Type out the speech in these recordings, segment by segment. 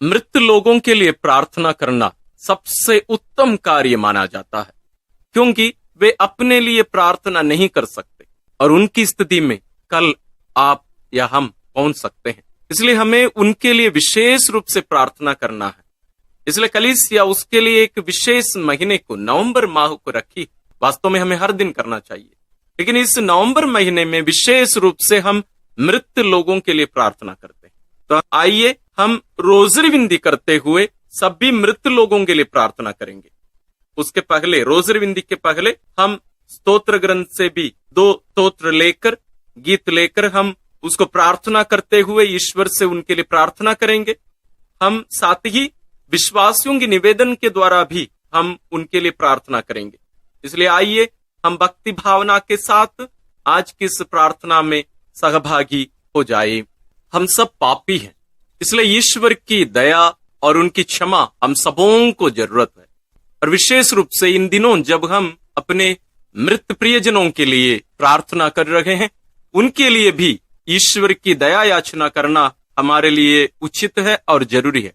मृत लोगों के लिए प्रार्थना करना सबसे उत्तम कार्य माना जाता है, क्योंकि वे अपने लिए प्रार्थना नहीं कर सकते और उनकी स्थिति में कल आप या हम पहुंच सकते हैं। इसलिए हमें उनके लिए विशेष रूप से प्रार्थना करना है। इसलिए कलीसिया उसके लिए एक विशेष महीने को, नवंबर माह को रखी। वास्तव में हमें हर दिन करना चाहिए, लेकिन इस नवंबर महीने में विशेष रूप से हम मृत लोगों के लिए प्रार्थना करते हैं। तो आइए हम रोजरी विनती करते हुए सभी मृत लोगों के लिए प्रार्थना करेंगे। उसके पहले, रोजरी विनती के पहले, हम स्तोत्र ग्रंथ से भी 2 स्तोत्र लेकर, गीत लेकर हम उसको प्रार्थना करते हुए ईश्वर से उनके लिए प्रार्थना करेंगे। हम साथ ही विश्वासियों के निवेदन के द्वारा भी हम उनके लिए प्रार्थना करेंगे। इसलिए आइए हम भक्ति भावना के साथ आज की इस प्रार्थना में सहभागी हो जाए। हम सब पापी हैं, इसलिए ईश्वर की दया और उनकी क्षमा हम सबों को जरूरत है। और विशेष रूप से इन दिनों जब हम अपने मृत प्रियजनों के लिए प्रार्थना कर रहे हैं, उनके लिए भी ईश्वर की दया याचना करना हमारे लिए उचित है और जरूरी है।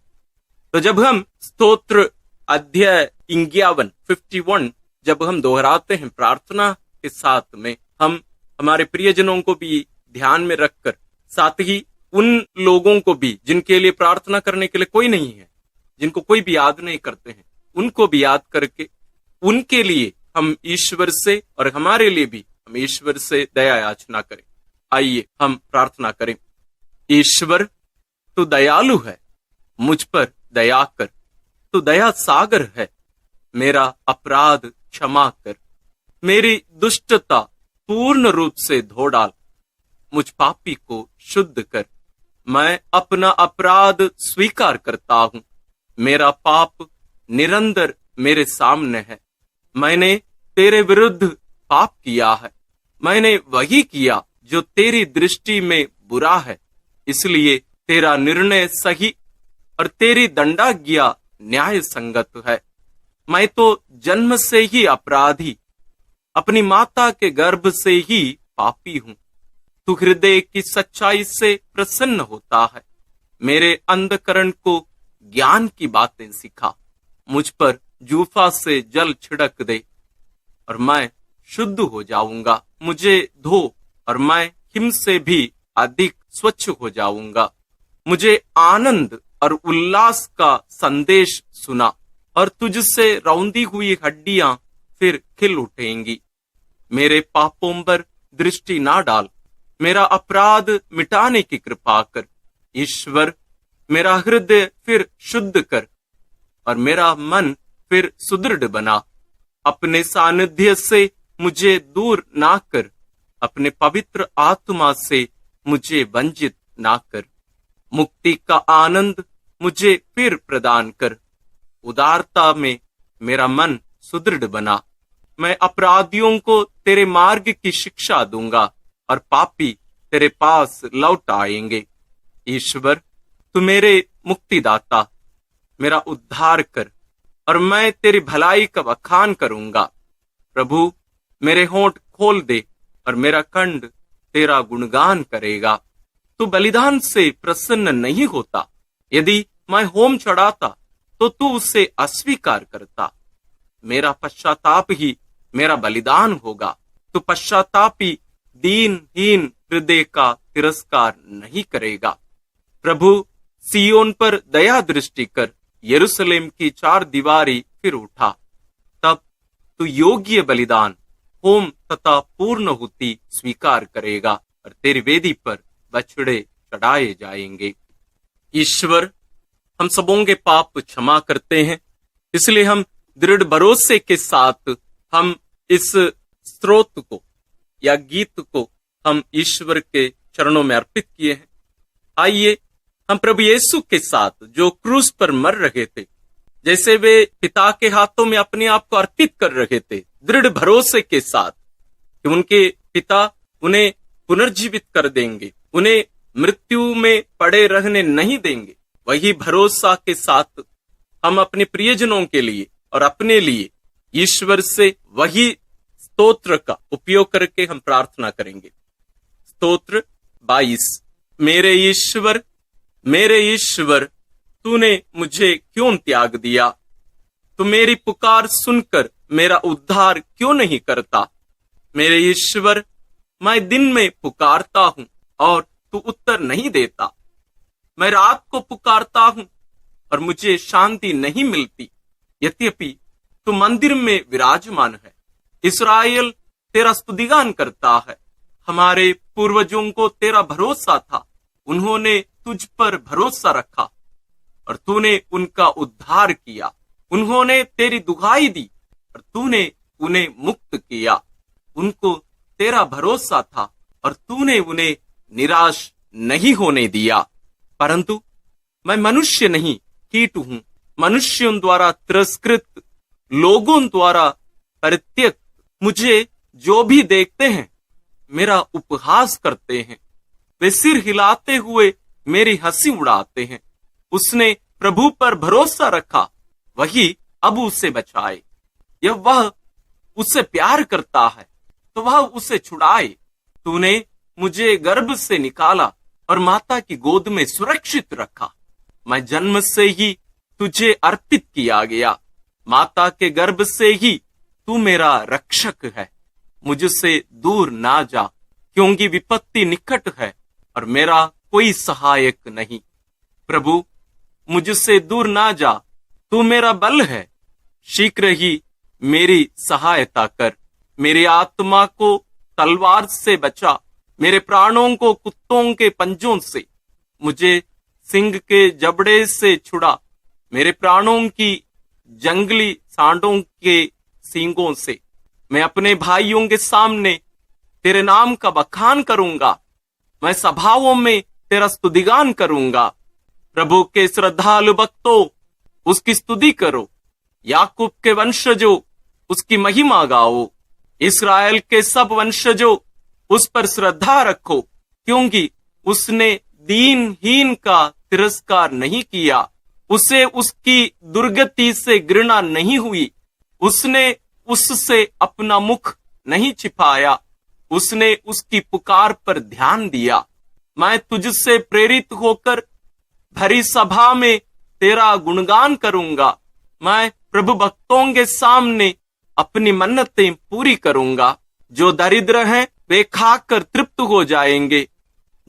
तो जब हम स्तोत्र अध्याय 51 जब हम दोहराते हैं प्रार्थना के साथ में, हम हमारे प्रियजनों को भी ध्यान में रखकर, साथ ही उन लोगों को भी जिनके लिए प्रार्थना करने के लिए कोई नहीं है, जिनको कोई भी याद नहीं करते हैं, उनको भी याद करके उनके लिए हम ईश्वर से और हमारे लिए भी हम ईश्वर से दया याचना करें। आइए हम प्रार्थना करें। ईश्वर, तू दयालु है, मुझ पर दया कर। तू दया सागर है, मेरा अपराध क्षमा कर। मेरी दुष्टता पूर्ण रूप से धो डाल, मुझ पापी को शुद्ध कर। मैं अपना अपराध स्वीकार करता हूं, मेरा पाप निरंतर मेरे सामने है। मैंने तेरे विरुद्ध पाप किया है, मैंने वही किया जो तेरी दृष्टि में बुरा है। इसलिए तेरा निर्णय सही और तेरी दंडाज्ञा न्याय संगत है। मैं तो जन्म से ही अपराधी, अपनी माता के गर्भ से ही पापी हूं। तू हृदय की सच्चाई से प्रसन्न होता है। मेरे अंधकरण को ज्ञान की बातें सिखा। मुझ पर जूफा से जल छिड़क दे और मैं शुद्ध हो जाऊंगा। मुझे धो और मैं हिम से भी अधिक स्वच्छ हो जाऊंगा। मुझे आनंद और उल्लास का संदेश सुना और तुझसे रौंदी हुई हड्डियां फिर खिल उठेंगी। मेरे पापों पर दृष्टि ना डाल, मेरा अपराध मिटाने की कृपा कर। ईश्वर, मेरा हृदय फिर शुद्ध कर और मेरा मन फिर सुदृढ़ बना। अपने सानिध्य से मुझे दूर ना कर, अपने पवित्र आत्मा से मुझे वंचित ना कर। मुक्ति का आनंद मुझे फिर प्रदान कर। उदारता में मेरा मन सुदृढ़ बना। मैं अपराधियों को तेरे मार्ग की शिक्षा दूंगा और पापी तेरे पास लौट आएंगे। ईश्वर, तू मेरे मुक्तिदाता, मेरा उद्धार कर और मैं तेरी भलाई का बखान करूंगा। प्रभु, मेरे होंठ खोल दे और मेरा कंठ तेरा गुणगान करेगा। तू बलिदान से प्रसन्न नहीं होता। यदि मैं होम चढ़ाता तो तू उसे अस्वीकार करता। मेरा पश्चाताप ही मेरा बलिदान होगा। तू पश्चातापी दीनहीन हृदय का तिरस्कार नहीं करेगा। प्रभु, सियोन पर दया दृष्टि कर, यरूशलेम की 4 दीवारी फिर उठा। तब तू योग्य बलिदान, होम तथा पूर्णहुति स्वीकार करेगा और तेरी वेदी पर बछड़े चढ़ाए जाएंगे। ईश्वर, हम सबों के पाप क्षमा करते हैं, इसलिए हम दृढ़ भरोसे के साथ हम इस स्तोत्र को या गीत को हम ईश्वर के चरणों में अर्पित किए हैं। आइए हम प्रभु यीशु के साथ जो क्रूस पर मर रहे थे, जैसे वे पिता के हाथों में अपने आप को अर्पित कर रहे थे, दृढ़ भरोसे के साथ कि उनके पिता उन्हें पुनर्जीवित कर देंगे, उन्हें मृत्यु में पड़े रहने नहीं देंगे, वही भरोसा के साथ हम अपने प्रियजनों के लिए और अपने लिए ईश्वर से वही स्तोत्र का उपयोग करके हम प्रार्थना करेंगे। स्तोत्र 22। मेरे ईश्वर, तूने मुझे क्यों त्याग दिया? तू मेरी पुकार सुनकर मेरा उद्धार क्यों नहीं करता? मेरे ईश्वर, मैं दिन में पुकारता हूँ और तू उत्तर नहीं देता। मैं रात को पुकारता हूँ और मुझे शांति नहीं मिलती। यद्यपि तू मंदिर में विराजमान है। इस्राएल तेरा स्तुतिगान करता है। हमारे पूर्वजों को तेरा भरोसा था, उन्होंने तुझ पर भरोसा रखा और तूने उनका उद्धार किया। उन्होंने तेरी दुहाई दी और तूने उन्हें मुक्त किया। उनको तेरा भरोसा था और तूने उन्हें निराश नहीं होने दिया। परंतु मैं मनुष्य नहीं, कीट हूं, मनुष्यों द्वारा तिरस्कृत, लोगों द्वारा परित्यक्त। मुझे जो भी देखते हैं मेरा उपहास करते हैं। वे सिर हिलाते हुए मेरी हंसी उड़ाते हैं। उसने प्रभु पर भरोसा रखा, वही अब उसे बचाए। यह वह उससे प्यार करता है तो वह उसे छुड़ाए। तूने मुझे गर्भ से निकाला और माता की गोद में सुरक्षित रखा। मैं जन्म से ही तुझे अर्पित किया गया। माता के गर्भ से ही तू मेरा रक्षक है। मुझसे दूर ना जा, क्योंकि विपत्ति निकट है और मेरा कोई सहायक नहीं। प्रभु, मुझसे दूर ना जा, तू मेरा बल है। शीघ्र ही मेरी सहायता कर। मेरी आत्मा को तलवार से बचा, मेरे प्राणों को कुत्तों के पंजों से। मुझे सिंह के जबड़े से छुड़ा, मेरे प्राणों की जंगली सांडों के सींगों से। मैं अपने भाइयों के सामने तेरे नाम का बखान करूंगा। मैं सभाओं में तेरा स्तुतिगान करूंगा। प्रभु के श्रद्धालु भक्तों, उसकी स्तुति करो। याकूब के वंशजों, उसकी महिमा गाओ। इस्राएल के सब वंशजों, उस पर श्रद्धा रखो, क्योंकि उसने दीनहीन का तिरस्कार नहीं किया। उसे उसकी दुर्गति से घृणा नहीं हुई। उसने उससे अपना मुख नहीं छिपाया। उसने उसकी पुकार पर ध्यान दिया। मैं तुझसे प्रेरित होकर भरी सभा में तेरा गुणगान करूंगा। मैं प्रभु भक्तों के सामने अपनी मन्नतें पूरी करूंगा। जो दरिद्र हैं वे खाकर तृप्त हो जाएंगे।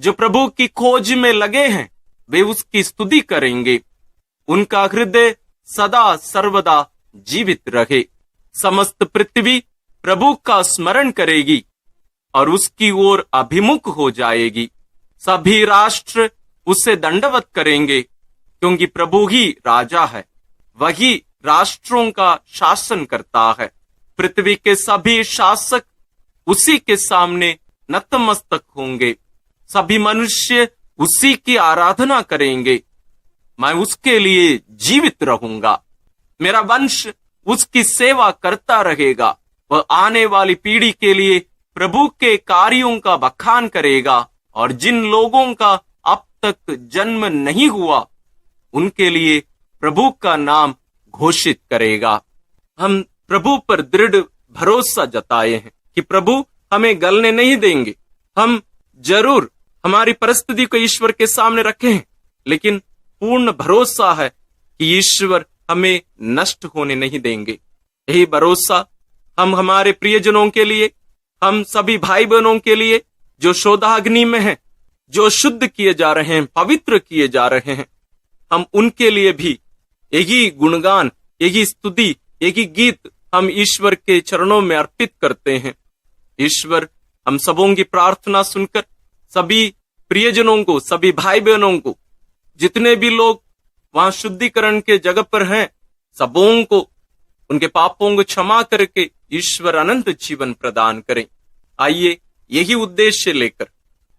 जो प्रभु की खोज में लगे हैं वे उसकी स्तुति करेंगे। उनका हृदय सदा सर्वदा जीवित रहे। समस्त पृथ्वी प्रभु का स्मरण करेगी और उसकी ओर अभिमुख हो जाएगी। सभी राष्ट्र उसे दंडवत करेंगे, क्योंकि प्रभु ही राजा है। वही राष्ट्रों का शासन करता है। पृथ्वी के सभी शासक उसी के सामने नतमस्तक होंगे। सभी मनुष्य उसी की आराधना करेंगे। मैं उसके लिए जीवित रहूंगा। मेरा वंश उसकी सेवा करता रहेगा। वह आने वाली पीढ़ी के लिए प्रभु के कार्यों का बखान करेगा और जिन लोगों का अब तक जन्म नहीं हुआ उनके लिए प्रभु का नाम घोषित करेगा। हम प्रभु पर दृढ़ भरोसा जताए हैं कि प्रभु हमें गलने नहीं देंगे। हम जरूर हमारी परिस्थिति को ईश्वर के सामने रखे हैं, लेकिन पूर्ण भरोसा है कि ईश्वर हमें नष्ट होने नहीं देंगे। यही भरोसा हम हमारे प्रियजनों के लिए, हम सभी भाई बहनों के लिए जो शोधाग्नि में हैं, जो शुद्ध किए जा रहे हैं, पवित्र किए जा रहे हैं, हम उनके लिए भी यही गुणगान, यही स्तुति, यही गीत हम ईश्वर के चरणों में अर्पित करते हैं। ईश्वर हम सबों की प्रार्थना सुनकर सभी प्रियजनों को, सभी भाई बहनों को, जितने भी लोग वहां शुद्धिकरण के जगह पर हैं, सबों को उनके पापों को क्षमा करके ईश्वर अनंत जीवन प्रदान करें। आइए यही उद्देश्य लेकर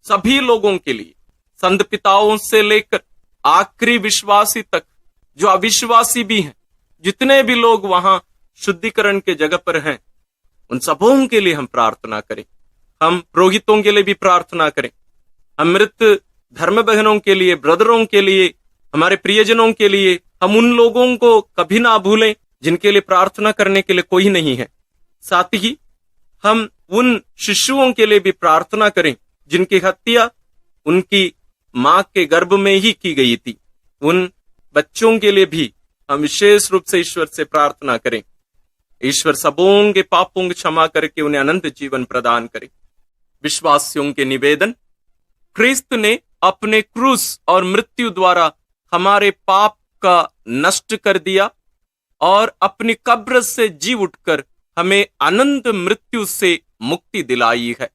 सभी लोगों के लिए, संत पिताओं से लेकर आखिरी विश्वासी तक, जो अविश्वासी भी हैं, जितने भी लोग वहां शुद्धिकरण के जगह पर हैं, उन सबों के लिए हम प्रार्थना करें। हम पुरोहितों के लिए भी प्रार्थना करें। हम मृत धर्म बहनों के लिए, ब्रदरों के लिए, हमारे प्रियजनों के लिए, हम उन लोगों को कभी ना भूलें जिनके लिए प्रार्थना करने के लिए कोई नहीं है। साथ ही हम उन शिशुओं के लिए भी प्रार्थना करें जिनकी हत्या उनकी मां के गर्भ में ही की गई थी। उन बच्चों के लिए भी हम विशेष रूप से ईश्वर से प्रार्थना करें। ईश्वर सबों के पापों की क्षमा करके उन्हें अनंत जीवन प्रदान करे। विश्वासियों के निवेदन, क्रिस्त ने अपने क्रूस और मृत्यु द्वारा हमारे पाप का नष्ट कर दिया और अपनी कब्र से जी उठकर हमें अनंत मृत्यु से मुक्ति दिलाई है।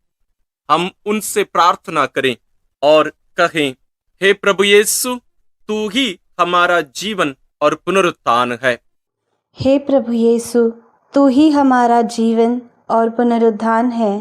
हम उनसे प्रार्थना करें और कहें, हे प्रभु यीशु, तू ही हमारा जीवन और पुनरुत्थान है। हे प्रभु यीशु, तू ही हमारा जीवन और पुनरुत्थान है।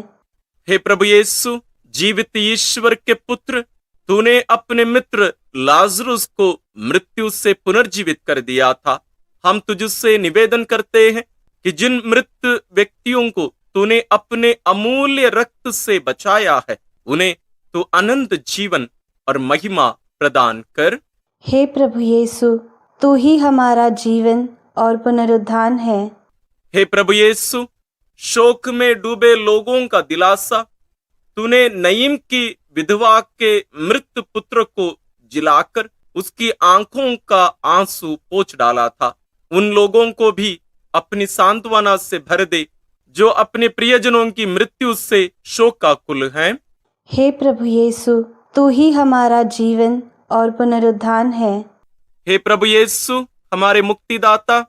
हे प्रभु यीशु, जीवित ईश्वर के पुत्र, तूने अपने मित्र लाजरुस को मृत्यु से पुनर्जीवित कर दिया था। हम तुझसे निवेदन करते हैं कि जिन मृत व्यक्तियों को तूने अपने अमूल्य रक्त से बचाया है, उन्हें तू अनंत जीवन और महिमा प्रदान कर। हे प्रभु यीशु, तू ही हमारा जीवन और पुनरुत्थान है। हे प्रभु यीशु, शोक में डूबे लोगों का दिलासा, तूने नईम की विधवा के मृत पुत्र को जिलाकर उसकी आंखों का आंसू पोंछ डाला था। उन लोगों को भी अपनी सांत्वना से भर दे जो अपने प्रियजनों की मृत्यु से शोकाकुल हैं। हे प्रभु यीशु, तू ही हमारा जीवन और पुनरुत्थान है। हे प्रभु यीशु, हमारे मुक्तिदाता,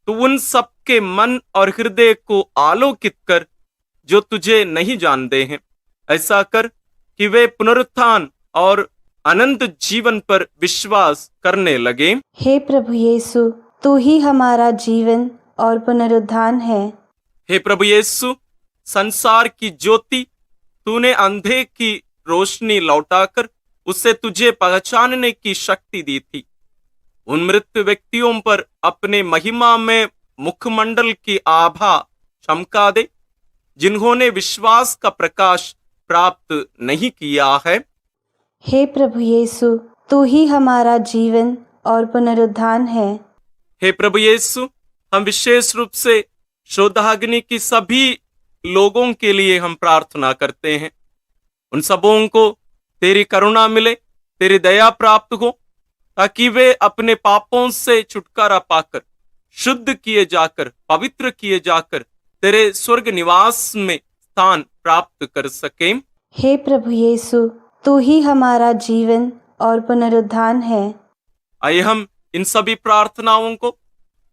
तू उन सबके मन और हृदय को आलोकित कर जो तुझे नहीं जानते हैं। ऐसा कर कि वे पुनरुत्थान और अनंत जीवन पर विश्वास करने लगे। हे प्रभु यीशु, तू ही हमारा जीवन और पुनरुत्थान है। हे प्रभु यीशु, संसार की ज्योति, तूने अंधे की रोशनी लौटाकर उसे तुझे पहचानने की शक्ति दी थी। उन मृत व्यक्तियों पर अपने महिमा में मुखमंडल की आभा चमका दे जिन्होंने विश्वास का प्रकाश प्राप्त नहीं किया है। हे प्रभु यीशु, तू ही हमारा जीवन और पुनरुत्थान है। हे प्रभु यीशु, हम विशेष रूप से शोधाग्नि की सभी लोगों के लिए हम प्रार्थना करते हैं। उन सबों को तेरी करुणा मिले, तेरी दया प्राप्त हो, ताकि वे अपने पापों से छुटकारा पाकर शुद्ध किए जाकर, पवित्र किए जाकर तेरे स्वर्ग निवास में स्थान प्राप्त कर सकें। हे प्रभु यीशु, तू ही हमारा जीवन और पुनरुत्थान है। आइए हम इन सभी प्रार्थनाओं को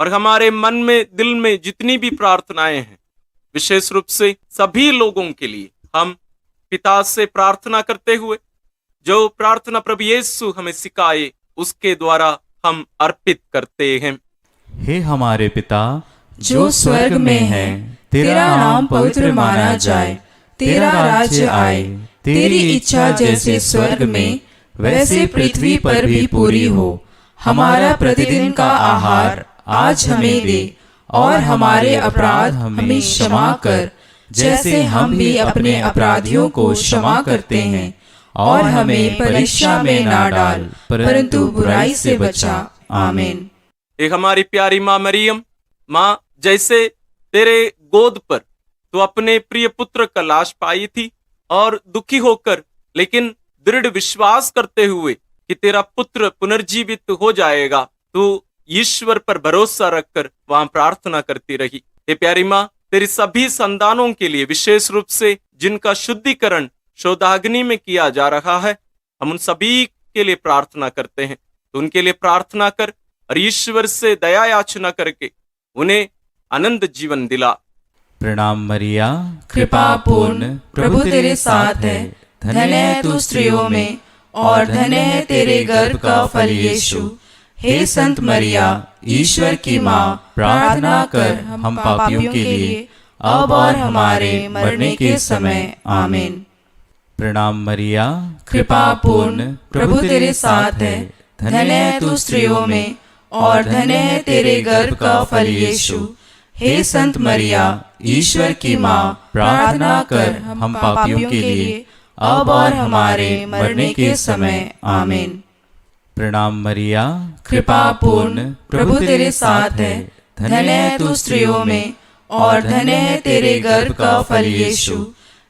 और हमारे मन में, दिल में जितनी भी प्रार्थनाएं हैं, विशेष रूप से सभी लोगों के लिए हम पिता से प्रार्थना करते हुए जो प्रार्थना प्रभु यीशु हमें सिखाए उसके द्वारा हम अर्पित करते हैं। हे हमारे पिता जो स्वर्ग में है, तेरा नाम पवित्र माना जाए, तेरा राज्य आए, तेरी इच्छा जैसे स्वर्ग में वैसे पृथ्वी पर भी पूरी हो। हमारा प्रतिदिन का आहार आज हमें दे और हमारे अपराध हमें क्षमा कर, जैसे हम भी अपने अपराधियों को क्षमा करते हैं, और हमें परीक्षा में ना डाल, परंतु बुराई से बचा। आमीन। एक हमारी प्यारी माँ मरियम, माँ, जैसे तेरे गोद पर तो अपने प्रिय पुत्र का लाश पाई थी और दुखी होकर लेकिन दृढ़ विश्वास करते हुए कि तेरा पुत्र पुनर्जीवित हो जाएगा, तो ईश्वर पर भरोसा रखकर वहां प्रार्थना करती रही। हे प्यारी माँ, तेरी सभी संतानों के लिए, विशेष रूप से जिनका शुद्धिकरण शोधाग्नि में किया जा रहा है, हम उन सभी के लिए प्रार्थना करते हैं। तो उनके लिए प्रार्थना कर और ईश्वर से दया याचना करके उन्हें अनंत जीवन दिला। प्रणाम मरिया, कृपा पूर्ण, प्रभु तेरे साथ है। धन्य है तू स्त्रियों में और धन्य है तेरे गर्भ का फल यीशु। हे संत मरिया, ईश्वर की माँ, प्रार्थना कर हम पापियों के लिए अब और हमारे मरने के समय। आमीन। प्रणाम मरिया, कृपा पूर्ण, प्रभु तेरे साथ है। धन्य है तू स्त्रियों में और धन्य है तेरे गर्भ का फल यीशु। हे संत मरिया, ईश्वर की माँ, प्रार्थना कर हम पापियों के लिए अब और हमारे मरने के समय। आमीन। प्रणाम मरिया, कृपा पूर्ण, प्रभु तेरे साथ है। धन्य है तू स्त्रियों में और धन्य है तेरे गर्भ का फल यीशु।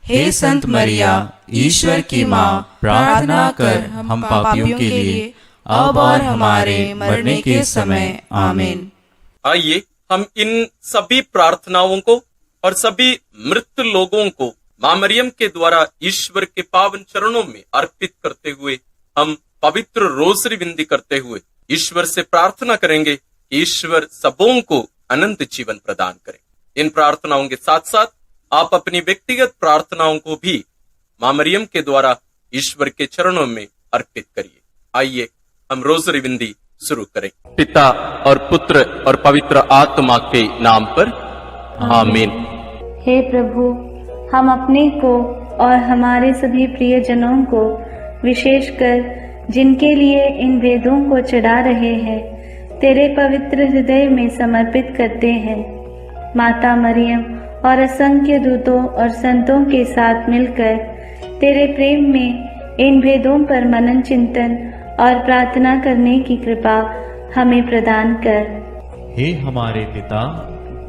हे संत मरिया, ईश्वर की माँ, प्रार्थना कर हम पापियों के लिए अब और हमारे मरने के समय आमीन। आइए हम इन सभी प्रार्थनाओं को और सभी मृत लोगों को मां मरियम के द्वारा ईश्वर के पावन चरणों में अर्पित करते हुए हम पवित्र रोसरी विनती करते हुए ईश्वर से प्रार्थना करेंगे कि ईश्वर सबों को अनंत जीवन प्रदान करे। इन प्रार्थनाओं के साथ साथ आप अपनी व्यक्तिगत प्रार्थनाओं को भी मां मरियम के द्वारा ईश्वर के चरणों में अर्पित करिए। आइए हम रोसरी विनती शुरू करें। पिता और पुत्र और पवित्र आत्मा के नाम पर आमीन। हे प्रभु, हम अपने को और हमारे सभी प्रियजनों को, विशेषकर जिनके लिए इन वेदों को चढ़ा रहे हैं, तेरे पवित्र हृदय में समर्पित करते हैं। माता मरियम और असंख्य दूतों और संतों के साथ मिलकर तेरे प्रेम में इन भेदों पर मनन चिंतन और प्रार्थना करने की कृपा हमें प्रदान कर। हे हमारे पिता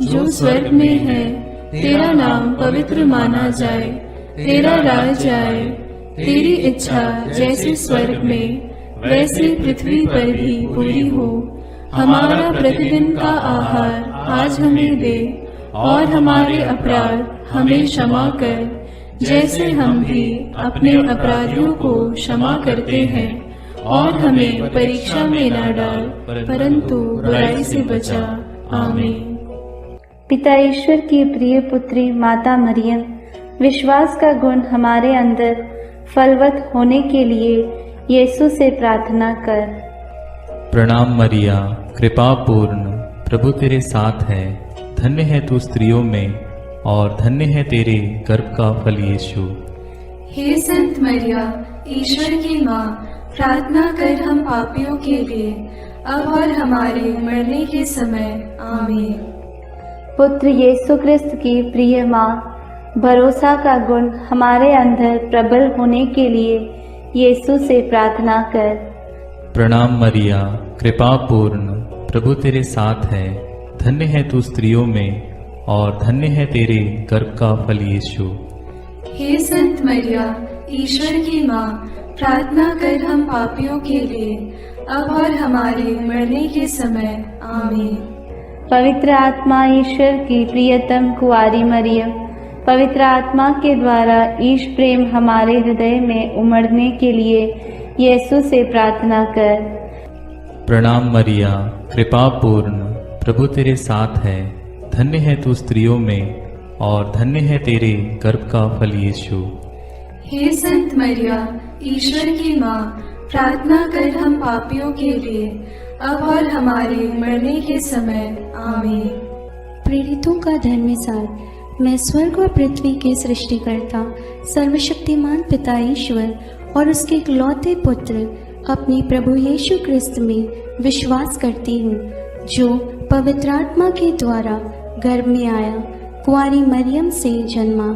जो स्वर्ग में है, तेरा नाम पवित्र माना जाए, तेरा राज आए, तेरी इच्छा जैसे स्वर्ग में वैसे पृथ्वी पर भी पूरी हो। हमारा प्रतिदिन का आहार आज हमें दे, और हमारे अपराध हमें क्षमा कर, जैसे हम भी अपने अपराधियों को क्षमा करते हैं, और हमें परीक्षा में न डाल, परंतु बुराई से बचा। आमीन। पिता ईश्वर की प्रिय पुत्री माता मरियम, विश्वास का गुण हमारे अंदर फलवत होने के लिए यीशु से प्रार्थना कर। प्रणाम मरिया, कृपा पूर्ण, प्रभु तेरे साथ है। धन्य है तू स्त्रियों में, और धन्य है तेरे गर्भ का फल यीशु। हे संत मरिया, ईश्वर की माँ, प्रार्थना कर हम पापियों के लिए, अब और हमारे मरने के समय। आमीन। पुत्र यीशु क्रिस्त की प्रिय माँ, भरोसा का गुण हमारे अंदर प्रबल होने के लिए यीशु से प्रार्थना कर। प्रणाम मरिया, कृपा पूर्ण, प्रभु तेरे साथ है। धन्य है तू स्त्रियों में, और धन्य है तेरे गर्भ का फल यीशु। हे संत मरिया, ईश्वर की माँ, प्रार्थना कर हम पापियों के लिए, अब और हमारे मरने के समय। आमीन। पवित्र आत्मा ईश्वर की प्रियतम कुंवारी मरियम, पवित्र आत्मा के द्वारा ईश प्रेम हमारे हृदय में उमड़ने के लिए यीशु से प्रार्थना कर। प्रणाम मरिया, कृपा पूर्ण, प्रभु तेरे साथ है। धन्य है तू स्त्रियों में, और धन्य है तेरे गर्भ का फल यीशु। हे संत मरिया, ईश्वर की माँ, प्रार्थना कर हम पापियों के लिए, अब और हमारे मरने के समय। आमीन। प्रेरितों का धर्मसार। मैं स्वर्ग और पृथ्वी के सृष्टिकर्ता सर्वशक्तिमान पिता ईश्वर और उसके इकलौते पुत्र अपने प्रभु यीशु क्रिस्त में विश्वास करती हूँ, जो पवित्र आत्मा के द्वारा गर्भ में आया, कुंवारी मरियम से जन्मा,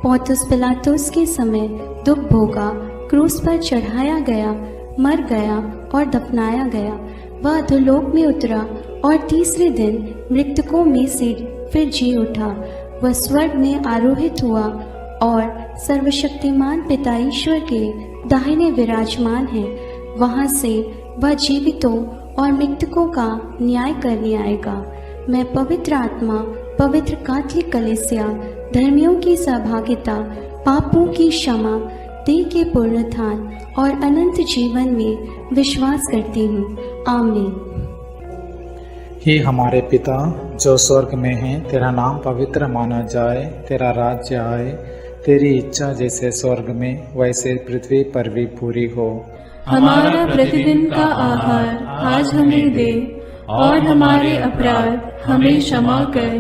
पोंतुस पिलातुस के समय दुख भोगा, क्रूस पर चढ़ाया गया, मर गया और दफनाया गया। वह अधोलोक में उतरा और तीसरे दिन मृतकों में से फिर जी उठा। वह स्वर्ग में आरोहित हुआ और सर्वशक्तिमान पिता ईश्वर के दाहिने विराजमान है। वहां से वह जीवितों और मृतकों का न्याय करने आएगा। मैं पवित्र आत्मा, पवित्र कैथोलिक कलीसिया, धर्मियों की सहभागिता, पापों की क्षमा, देह के पुनरुत्थान और अनंत जीवन में विश्वास करती हूँ। आमीन। हे हमारे पिता जो स्वर्ग में है, तेरा नाम पवित्र माना जाए, तेरा राज्य आए, तेरी इच्छा जैसे स्वर्ग में वैसे पृथ्वी पर भी पूरी हो। हमारा प्रतिदिन का आहार आज हमें दे, और हमारे अपराध हमें क्षमा कर,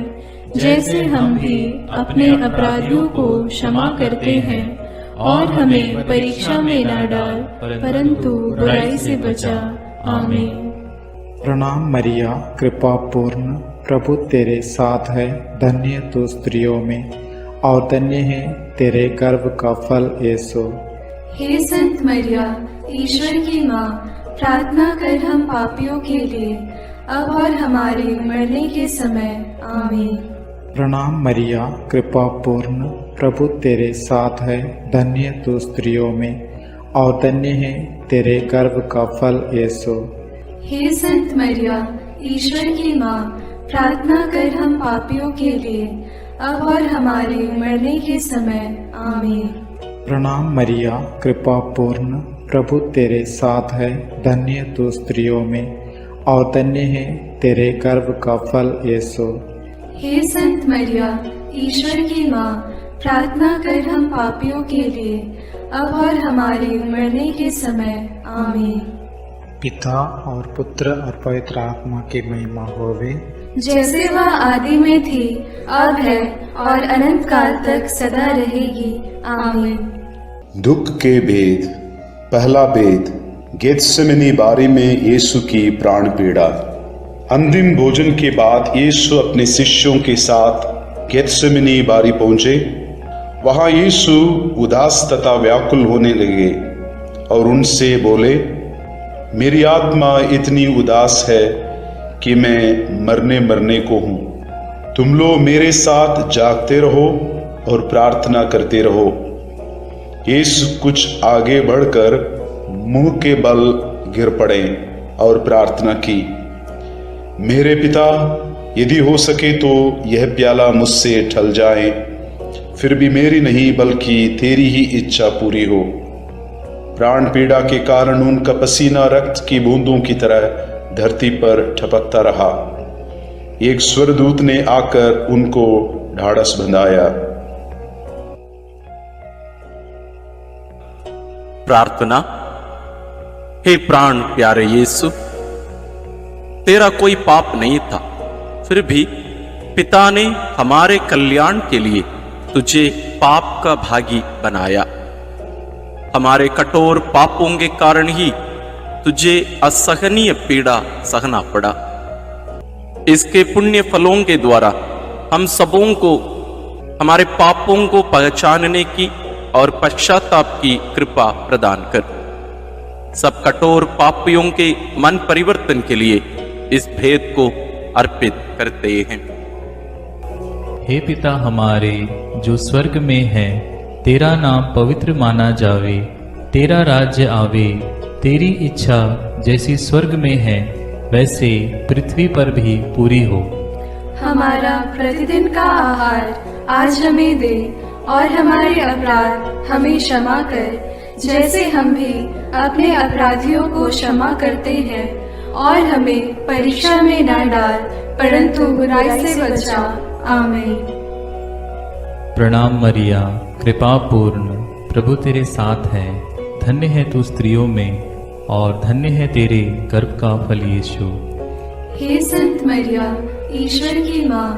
जैसे हम भी अपने अपराधियों को क्षमा करते हैं, और हमें परीक्षा में न डाल, परंतु बुराई से बचा। आमीन। प्रणाम मरिया, कृपा पूर्ण, प्रभु तेरे साथ है। धन्य तू स्त्रियों में, और धन्य है तेरे गर्भ का फल यीशु। हे संत मरिया, ईश्वर की माँ, प्रार्थना कर हम पापियों के लिए, अब और हमारे मरने के समय। आमीन। प्रणाम मरिया, कृपा पूर्ण, प्रभु तेरे साथ है। धन्य तू स्त्रियों में, और धन्य है तेरे गर्भ का फल यीशु। हे संत मरिया, ईश्वर की माँ, प्रार्थना कर हम पापियों के लिए, अब और हमारे मरने के समय। आमीन। प्रणाम मरिया, कृपा पूर्ण, प्रभु तेरे साथ है, धन्य तू स्त्रियों में और धन्य है तेरे गर्भ का फल यीशु। हे संत मरिया, ईश्वर की माँ, प्रार्थना कर हम पापियों के लिए, अब और हमारे मरने के समय। आमीन। पिता और पुत्र और पवित्र आत्मा की महिमा होवे, जैसे वह आदि में थी, अब है और अनंत काल तक सदा रहेगी। आमीन। दुख के भेद। पहला भेद, गेत्सेमनी बारी में यीशु की प्राण पीड़ा। अंतिम भोजन के बाद यीशु अपने शिष्यों के साथ गेत्सेमनी बारी पहुंचे। वहां यीशु उदास तथा व्याकुल होने लगे और उनसे बोले, मेरी आत्मा इतनी उदास है कि मैं मरने को हूं। तुम लोग मेरे साथ जागते रहो और प्रार्थना करते रहो। यीशु कुछ आगे बढ़कर मुंह के बल गिर पड़े और प्रार्थना की, मेरे पिता, यदि हो सके तो यह प्याला मुझसे टल जाए, फिर भी मेरी नहीं बल्कि तेरी ही इच्छा पूरी हो। प्राण पीड़ा के कारण उनका पसीना रक्त की बूंदों की तरह धरती पर टपकता रहा। एक स्वर्गदूत ने आकर उनको ढाढ़स बंधाया। प्रार्थना। हे प्राण प्यारे यीशु, तेरा कोई पाप नहीं था, फिर भी पिता ने हमारे कल्याण के लिए तुझे पाप का भागी बनाया। हमारे कठोर पापों के कारण ही तुझे असहनीय पीड़ा सहना पड़ा। इसके पुण्य फलों के द्वारा हम सबों को हमारे पापों को पहचानने की और पश्चाताप की कृपा प्रदान कर। सब कठोर पापियों के मन परिवर्तन के लिए इस भेद को अर्पित करते हैं। हे पिता हमारे जो स्वर्ग में है, तेरा नाम पवित्र माना जावे, तेरा राज्य आवे, तेरी इच्छा जैसी स्वर्ग में है वैसे पृथ्वी पर भी पूरी हो। हमारा प्रतिदिन का आहार आज हमें दे और हमारे अपराध हमें क्षमा कर, जैसे हम भी अपने अपराधियों को क्षमा करते हैं, और हमें परीक्षा में न डाल, परंतु बुराई से बचा। आमीन। प्रणाम मरिया, कृपा पूर्ण, प्रभु तेरे साथ है, धन्य है तू स्त्रियों में और धन्य है तेरे गर्भ का फल यीशु। हे संत मरिया, ईश्वर की माँ,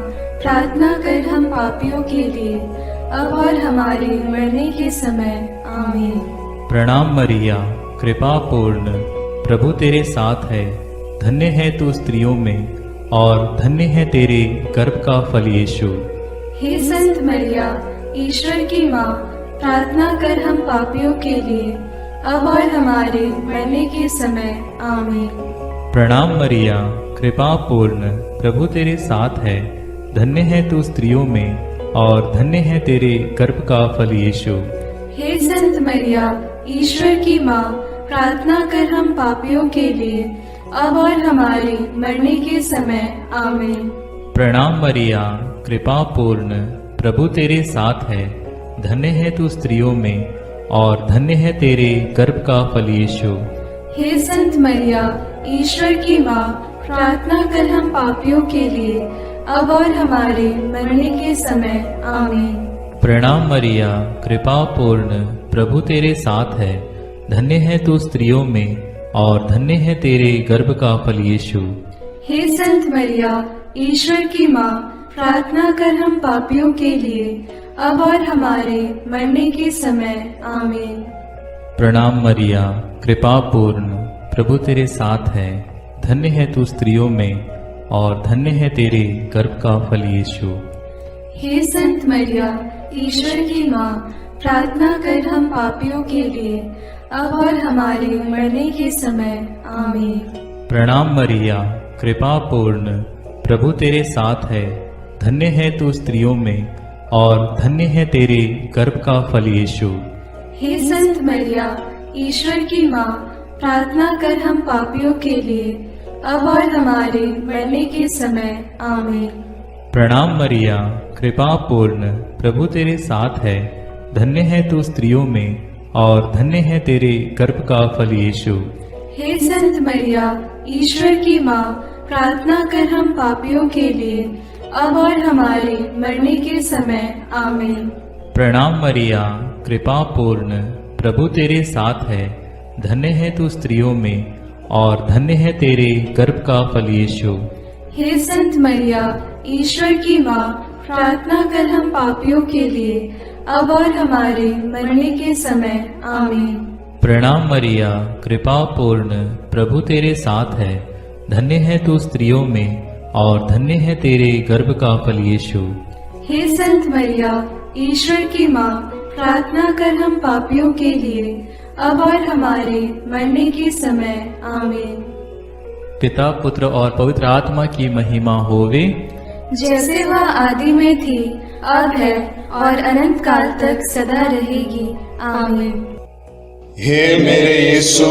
प्रार्थना कर हम पापियों के लिए, अब और हमारे मरने के समय। आमीन। प्रणाम मरिया, कृपा पूर्ण, प्रभु तेरे साथ है, धन्य है तू स्त्रियों में और धन्य है तेरे गर्भ का फल यीशु। हे संत मरिया, ईश्वर की माँ, प्रार्थना कर हम पापियों के लिए, अब और हमारे मरने के समय। आमीन। प्रणाम मरिया, कृपा पूर्ण, प्रभु तेरे साथ है, धन्य है तू स्त्रियों में और धन्य है तेरे गर्भ का फल यीशु। हे संत मरिया, ईश्वर की माँ, प्रार्थना कर हम पापियों के लिए, अब और हमारे मरने के समय। आमीन। प्रणाम मरिया, कृपा पूर्ण, प्रभु तेरे साथ है, धन्य है तू स्त्रियों में और धन्य है तेरे गर्भ का फल यीशु। हे संत मरिया, ईश्वर की माँ, प्रार्थना कर हम पापियों के लिए, अब और हमारे मरने के समय। आमीन। प्रणाम मरिया, कृपा पूर्ण, प्रभु तेरे साथ है, धन्य है तू स्त्रियों में और धन्य है तेरे गर्भ का फल यीशु। हे संत मरिया, ईश्वर की माँ, प्रार्थना कर हम पापियों के लिए, अब और हमारे मरने के समय। आमीन। प्रणाम मरिया, कृपा पूर्ण, प्रभु तेरे साथ है, धन्य है तू स्त्रियों में और धन्य है तेरे गर्भ का फल यीशु। हे संत मरिया, ईश्वर की माँ, प्रार्थना कर हम पापियों के लिए, अब और हमारे मरने के समय। आमीन। प्रणाम मरिया, कृपा पूर्ण, प्रभु तेरे साथ है, धन्य है तू स्त्रियों में और धन्य है तेरे गर्भ का फल यीशु। हे संत मरिया, ईश्वर की माँ, प्रार्थना कर हम पापियों के लिए, अब और हमारे मरने के समय। आमीन। प्रणाम मरिया, कृपा पूर्ण, प्रभु तेरे साथ है। धन्य है तू स्त्रियों में और धन्य है तेरे गर्भ का फल यीशु। हे संत मरिया, ईश्वर की माँ, प्रार्थना कर हम पापियों के लिए, अब और हमारे मरने के समय। आमीन। प्रणाम मरिया, कृपा पूर्ण, प्रभु तेरे साथ है। धन्य है तू स्त्रियों में और धन्य है तेरे गर्भ का फल यीशु। हे संत मरिया, ईश्वर की माँ, प्रार्थना कर हम पापियों के लिए, अब और हमारे मरने के समय। आमीन। प्रणाम मरिया, कृपा पूर्ण, प्रभु तेरे साथ है। धन्य है तू स्त्रियों में और धन्य है तेरे गर्भ का फल यीशु। हे संत मरिया, ईश्वर की माँ, प्रार्थना कर हम पापियों के लिए, अब और हमारे मरने के समय। आमीन। पिता, पुत्र और पवित्र आत्मा की महिमा होवे, जैसे वह आदि में थी, अब है और अनंत काल तक सदा रहेगी। आमीन। हे मेरे यीशु,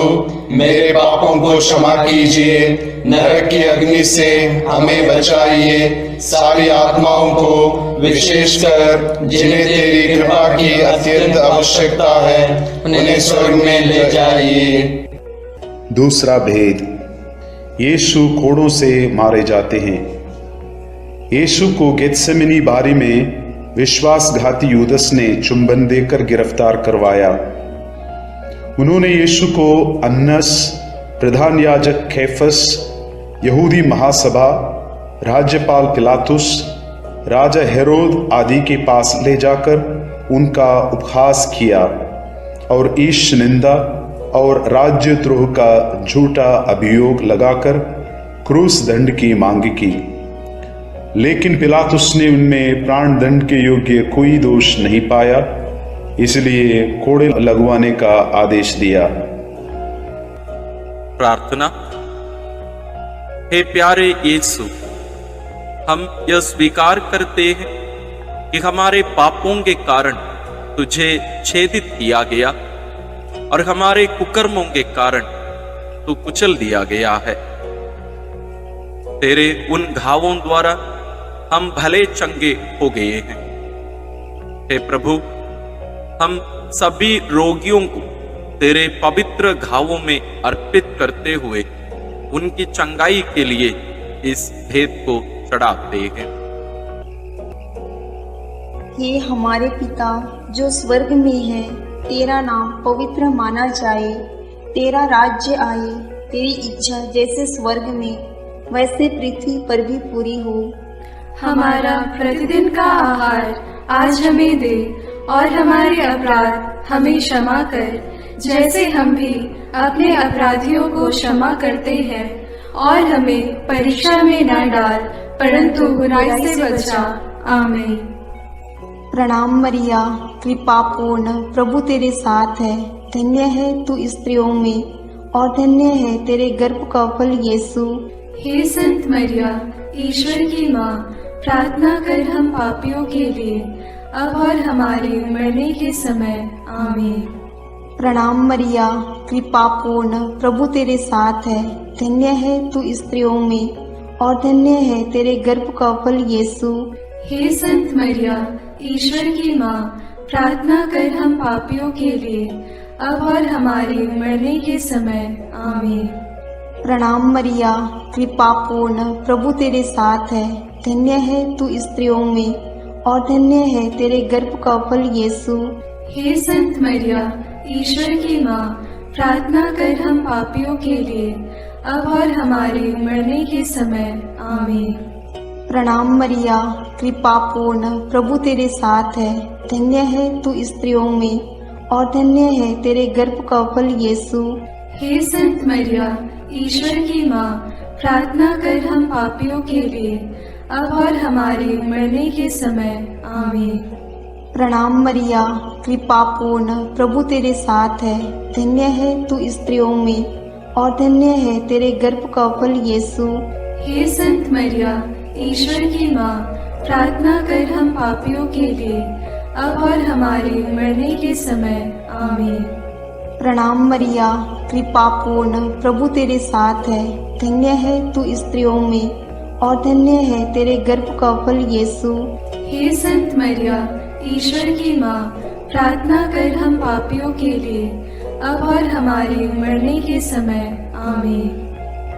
मेरे पापों को क्षमा कीजिए, नरक की अग्नि से हमें बचाइए, सारी आत्माओं को, विशेषकर जिन्हें तेरी कृपा की अत्यंत आवश्यकता है, उन्हें स्वर्ग में ले जाइए। दूसरा भेद, यीशु कोड़ों से मारे जाते हैं। यीशु को गेत्सेमनी बारी में विश्वासघाती यूदस ने चुंबन देकर गिरफ्तार करवाया। उन्होंने यीशु को अन्नस, प्रधान याजक कैफस, यहूदी महासभा, राज्यपाल पिलातुस, राजा हेरोद आदि के पास ले जाकर उनका उपहास किया और ईश निंदा और राज्यद्रोह का झूठा अभियोग लगाकर क्रूस दंड की मांग की। लेकिन पिलातुस ने उनमें प्राण दंड के योग्य कोई दोष नहीं पाया, इसलिए कोड़े लगवाने का आदेश दिया। प्रार्थना। हे प्यारे यीशु, हम यह स्वीकार करते हैं कि हमारे पापों के कारण तुझे छेदित किया गया और हमारे कुकर्मों के कारण तू कुचल दिया गया है। तेरे उन घावों द्वारा हम भले चंगे हो गए हैं। हे प्रभु, हम सभी रोगियों को तेरे पवित्र घावों में अर्पित करते हुए उनकी चंगाई के लिए इस भेद को चढ़ाते हैं। हे हमारे पिता जो स्वर्ग में है, तेरा नाम पवित्र माना जाए, तेरा राज्य आए, तेरी इच्छा जैसे स्वर्ग में वैसे पृथ्वी पर भी पूरी हो। हमारा प्रतिदिन का आहार आज हमें दे और हमारे अपराध हमें क्षमा कर, जैसे हम भी अपने अपराधियों को क्षमा करते हैं, और हमें परीक्षा में न डाल, परंतु बुराई से बचा। आमीन। प्रणाम मरिया, कृपा पूर्ण, प्रभु तेरे साथ है। धन्य है तू स्त्रियों में और धन्य है तेरे गर्भ का फल यीशु। हे संत मरिया, ईश्वर की माँ, प्रार्थना कर हम पापियों के लिए, अब और हमारे मरने के समय। आमीन। प्रणाम मरिया, कृपा पूर्ण, प्रभु तेरे साथ है। धन्य है तू स्त्रियों में और धन्य है तेरे गर्भ का फल यीशु। हे संत मरिया, ईश्वर की माँ, प्रार्थना कर हम पापियों के लिए, अब और हमारे मरने के समय। आमीन। प्रणाम मरिया, कृपा पूर्ण, प्रभु तेरे साथ है। धन्य है तू स्त्रियों में और धन्य है तेरे गर्भ का फल यीशु। हे संत मरिया, ईश्वर की माँ, प्रार्थना कर हम पापियों के लिए, अब और हमारे मरने के समय। आमीन। प्रणाम मरिया, कृपा पूर्ण, प्रभु तेरे साथ है। धन्य है तू स्त्रियों में और धन्य है तेरे गर्भ का फल यीशु। हे संत मरिया, ईश्वर की माँ, प्रार्थना कर हम पापियों के लिए, अब और हमारे मरने के समय। आमीन। प्रणाम मरिया, कृपा पूर्ण, प्रभु तेरे साथ है। धन्य है तू स्त्रियों में और धन्य है तेरे गर्भ का फल यीशु। हे संत मरिया, ईश्वर की माँ, प्रार्थना कर हम पापियों के लिए, अब और हमारे मरने के समय। आमीन। प्रणाम मरिया, कृपा पूर्ण, प्रभु तेरे साथ है। धन्य है तू स्त्रियों में और धन्य है तेरे गर्भ का फल यीशु। हे संत मरिया, ईश्वर की माँ, प्रार्थना कर हम पापियों के लिए, अब और हमारे मरने के समय। आमीन।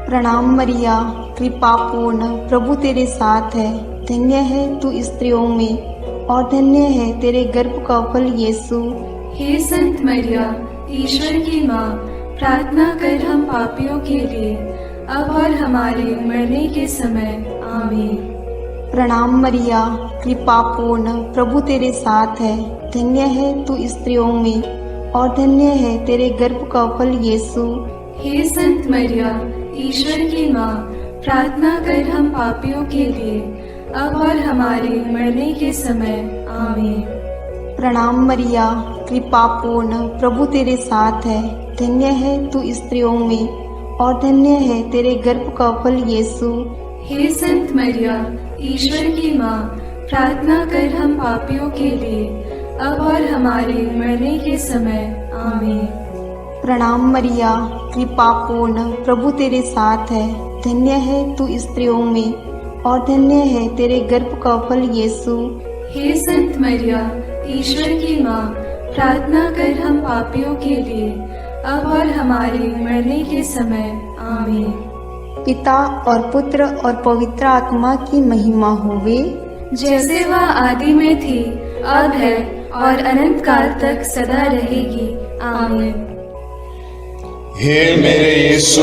प्रणाम मरिया, कृपा पूर्ण, प्रभु तेरे साथ है। धन्य है तू स्त्रियों में और धन्य है तेरे गर्भ का फल यीशु। हे संत मरिया, ईश्वर की माँ, प्रार्थना कर हम पापियों के लिए, अब और हमारे मरने के समय। आमीन। प्रणाम मरिया, कृपा पूर्ण, प्रभु तेरे साथ है। धन्य है तू स्त्रियों में और धन्य है तेरे गर्भ का फल यीशु। हे संत मरिया, ईश्वर की माँ, प्रार्थना कर हम पापियों के लिए, अब और हमारे मरने के समय। आमीन। प्रणाम मरिया, कृपा पूर्ण, प्रभु तेरे साथ है। धन्य है तू स्त्रियों में और धन्य है तेरे गर्भ का फल यीशु। हे संत मरिया, ईश्वर की माँ, प्रार्थना कर हम पापियों के लिए, अब और हमारे मरने के समय। आमीन। प्रणाम मरिया, कृपा पूर्ण, प्रभु तेरे साथ है। धन्य है तू स्त्रियों में और धन्य है तेरे गर्भ का फल यीशु। हे संत मरिया, ईश्वर की माँ, प्रार्थना कर हम पापियों के लिए, अब और हमारे मरने के समय। आमीन। पिता और पुत्र और पवित्र आत्मा की महिमा होवे, जैसे वह आदि में थी, अब है और अनंत काल तक सदा रहेगी। आमीन। हे मेरे यीशु,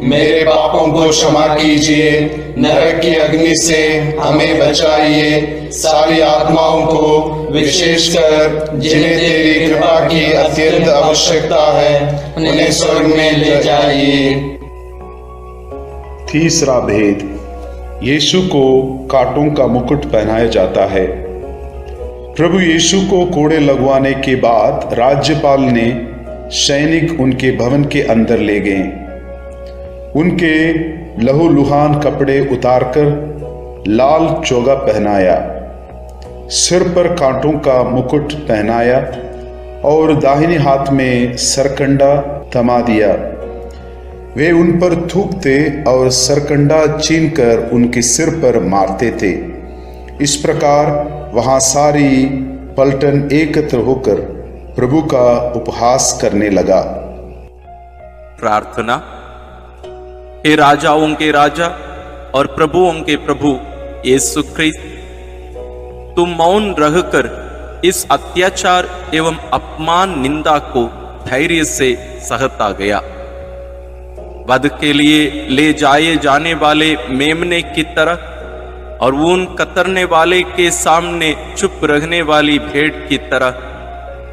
मेरे पापों को क्षमा कीजिए, नरक की अग्नि से हमें बचाइए, सारी आत्माओं को, विशेषकर जिन्हें तेरी कृपा की अत्यंत आवश्यकता है, उन्हें स्वर्ग में ले जाइए। तीसरा भेद, यीशु को कांटों का मुकुट पहनाया जाता है। प्रभु यीशु को कोड़े लगवाने के बाद राज्यपाल ने सैनिक उनके भवन के अंदर ले गए। उनके लहूलुहान कपड़े उतारकर लाल चोगा पहनाया, सिर पर कांटों का मुकुट पहनाया और दाहिने हाथ में सरकंडा थमा दिया। वे उन पर थूकते और सरकंडा छीनकर उनके सिर पर मारते थे। इस प्रकार वहां सारी पलटन एकत्र होकर प्रभु का उपहास करने लगा। प्रार्थना। हे राजाओं के राजा और प्रभुओं के प्रभु यीशु ख्रिस्त, तुम मौन रहकर इस अत्याचार एवं अपमान निंदा को धैर्य से सहता गया। वध के लिए ले जाए जाने वाले मेमने की तरह और ऊन कतरने वाले के सामने चुप रहने वाली भेड़ की तरह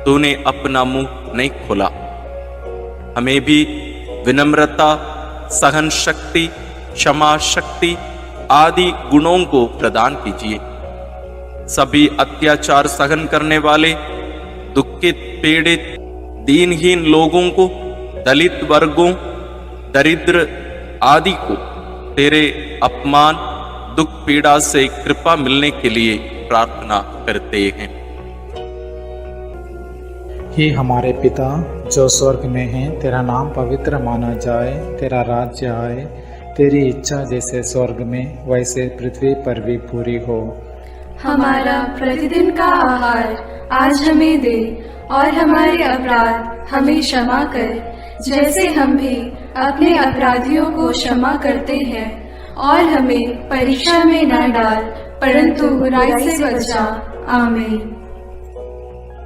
तूने अपना मुंह नहीं खोला। हमें भी विनम्रता, सहन शक्ति, क्षमा शक्ति आदि गुणों को प्रदान कीजिए। सभी अत्याचार सहन करने वाले, दुखित, पीड़ित, दीनहीन लोगों को, दलित वर्गों, दरिद्र आदि को तेरे अपमान, दुख, पीड़ा से कृपा मिलने के लिए प्रार्थना करते हैं। हे हमारे पिता जो स्वर्ग में है, तेरा नाम पवित्र माना जाए, तेरा राज्य आए, तेरी इच्छा जैसे स्वर्ग में वैसे पृथ्वी पर भी पूरी हो। हमारा प्रतिदिन का आहार आज हमें दे और हमारे अपराध हमें क्षमा कर, जैसे हम भी अपने अपराधियों को क्षमा करते हैं, और हमें परीक्षा में न डाल, परंतु बुराई से बचा। आमीन।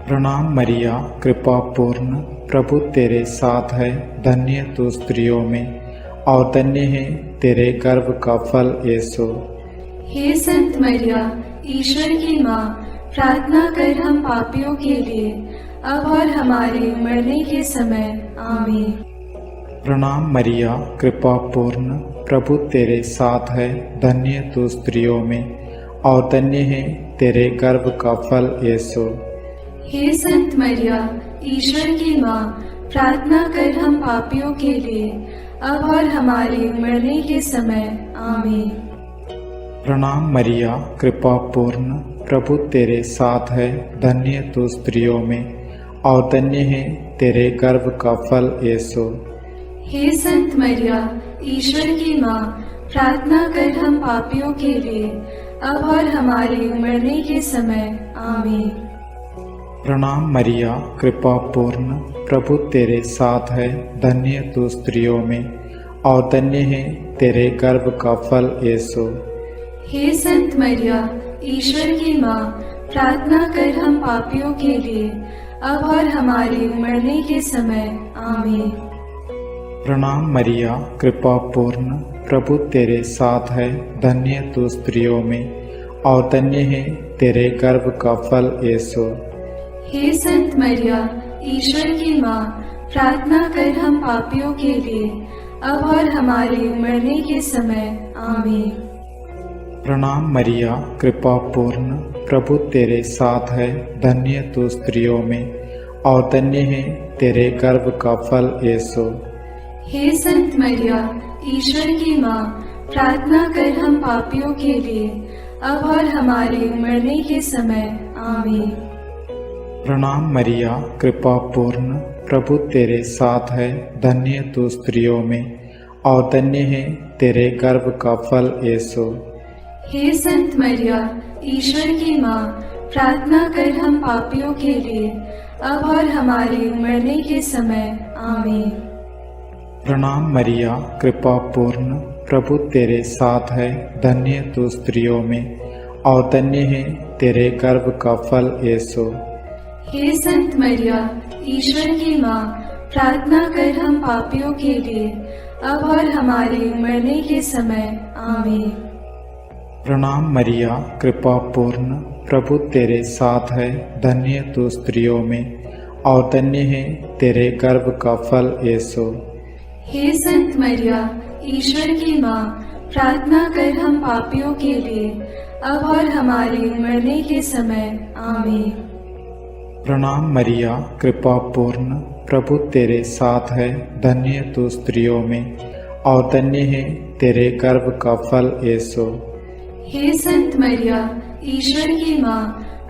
प्रणाम मरिया, कृपा पूर्ण, प्रभु तेरे साथ है। धन्य तू स्त्रियों में और धन्य है तेरे गर्भ का फल यीशु। हे संत मरिया, ईश्वर की माँ, प्रार्थना कर हम पापियों के लिए, अब और हमारे मरने के समय। आमीन। प्रणाम मरिया, कृपा पूर्ण, प्रभु तेरे साथ है। धन्य तू स्त्रियों में और धन्य है तेरे गर्भ का फल यीशु। हे संत मरिया, ईश्वर की माँ, प्रार्थना कर हम पापियों के लिए, अब और हमारे मरने के समय। आमीन। प्रणाम मरिया, कृपा पूर्ण, प्रभु तेरे साथ है। धन्य तू स्त्रियों में और धन्य है तेरे गर्भ का फल यीशु। हे संत मरिया, ईश्वर की माँ, प्रार्थना कर हम पापियों के लिए, अब और हमारे मरने के समय। आमीन। प्रणाम मरिया, कृपा पूर्ण, प्रभु तेरे साथ है, धन्य तू स्त्रियों में और धन्य है तेरे गर्भ का फल यीशु। हे संत मरिया, ईश्वर की माँ, प्रार्थना कर हम पापियों के लिए, अब और हमारे मरने के समय। आमीन। प्रणाम मरिया, कृपा पूर्ण, प्रभु तेरे साथ है, धन्य तू स्त्रियों में और धन्य है तेरे गर्भ का फल यीशु। हे संत मरिया, ईश्वर की माँ, प्रार्थना कर हम पापियों के लिए, अब और हमारे मरने के समय। आमीन। प्रणाम मरिया, कृपा पूर्ण, प्रभु तेरे साथ है, धन्य तू स्त्रियों में और धन्य है तेरे गर्भ का फल यीशु। हे संत मरिया, ईश्वर की माँ, प्रार्थना कर हम पापियों के लिए, अब और हमारे मरने के समय। आमीन। प्रणाम मरिया, कृपा पूर्ण, प्रभु तेरे साथ है, धन्य तू स्त्रियों में और धन्य है तेरे गर्भ का फल यीशु। हे संत मरिया, ईश्वर की माँ, प्रार्थना कर हम पापियों के लिए, अब और हमारे मरने के समय। आमीन। प्रणाम मरिया, कृपा पूर्ण, प्रभु तेरे साथ है, धन्य तू स्त्रियों में और धन्य है तेरे गर्भ का फल यीशु। हे संत मरिया, ईश्वर की माँ, प्रार्थना कर हम पापियों के लिए, अब और हमारे मरने के समय। आमीन। प्रणाम मरिया, कृपा पूर्ण, प्रभु तेरे साथ है, धन्य तू स्त्रियों में और धन्य है तेरे गर्भ का फल यीशु। हे संत मरिया, ईश्वर की माँ, प्रार्थना कर हम पापियों के लिए, अब और हमारे मरने के समय। आमीन। प्रणाम मरिया, कृपा पूर्ण, प्रभु तेरे साथ है, धन्य तू स्त्रियों में और धन्य है तेरे गर्भ का फल यीशु। हे संत मरिया, ईश्वर की माँ,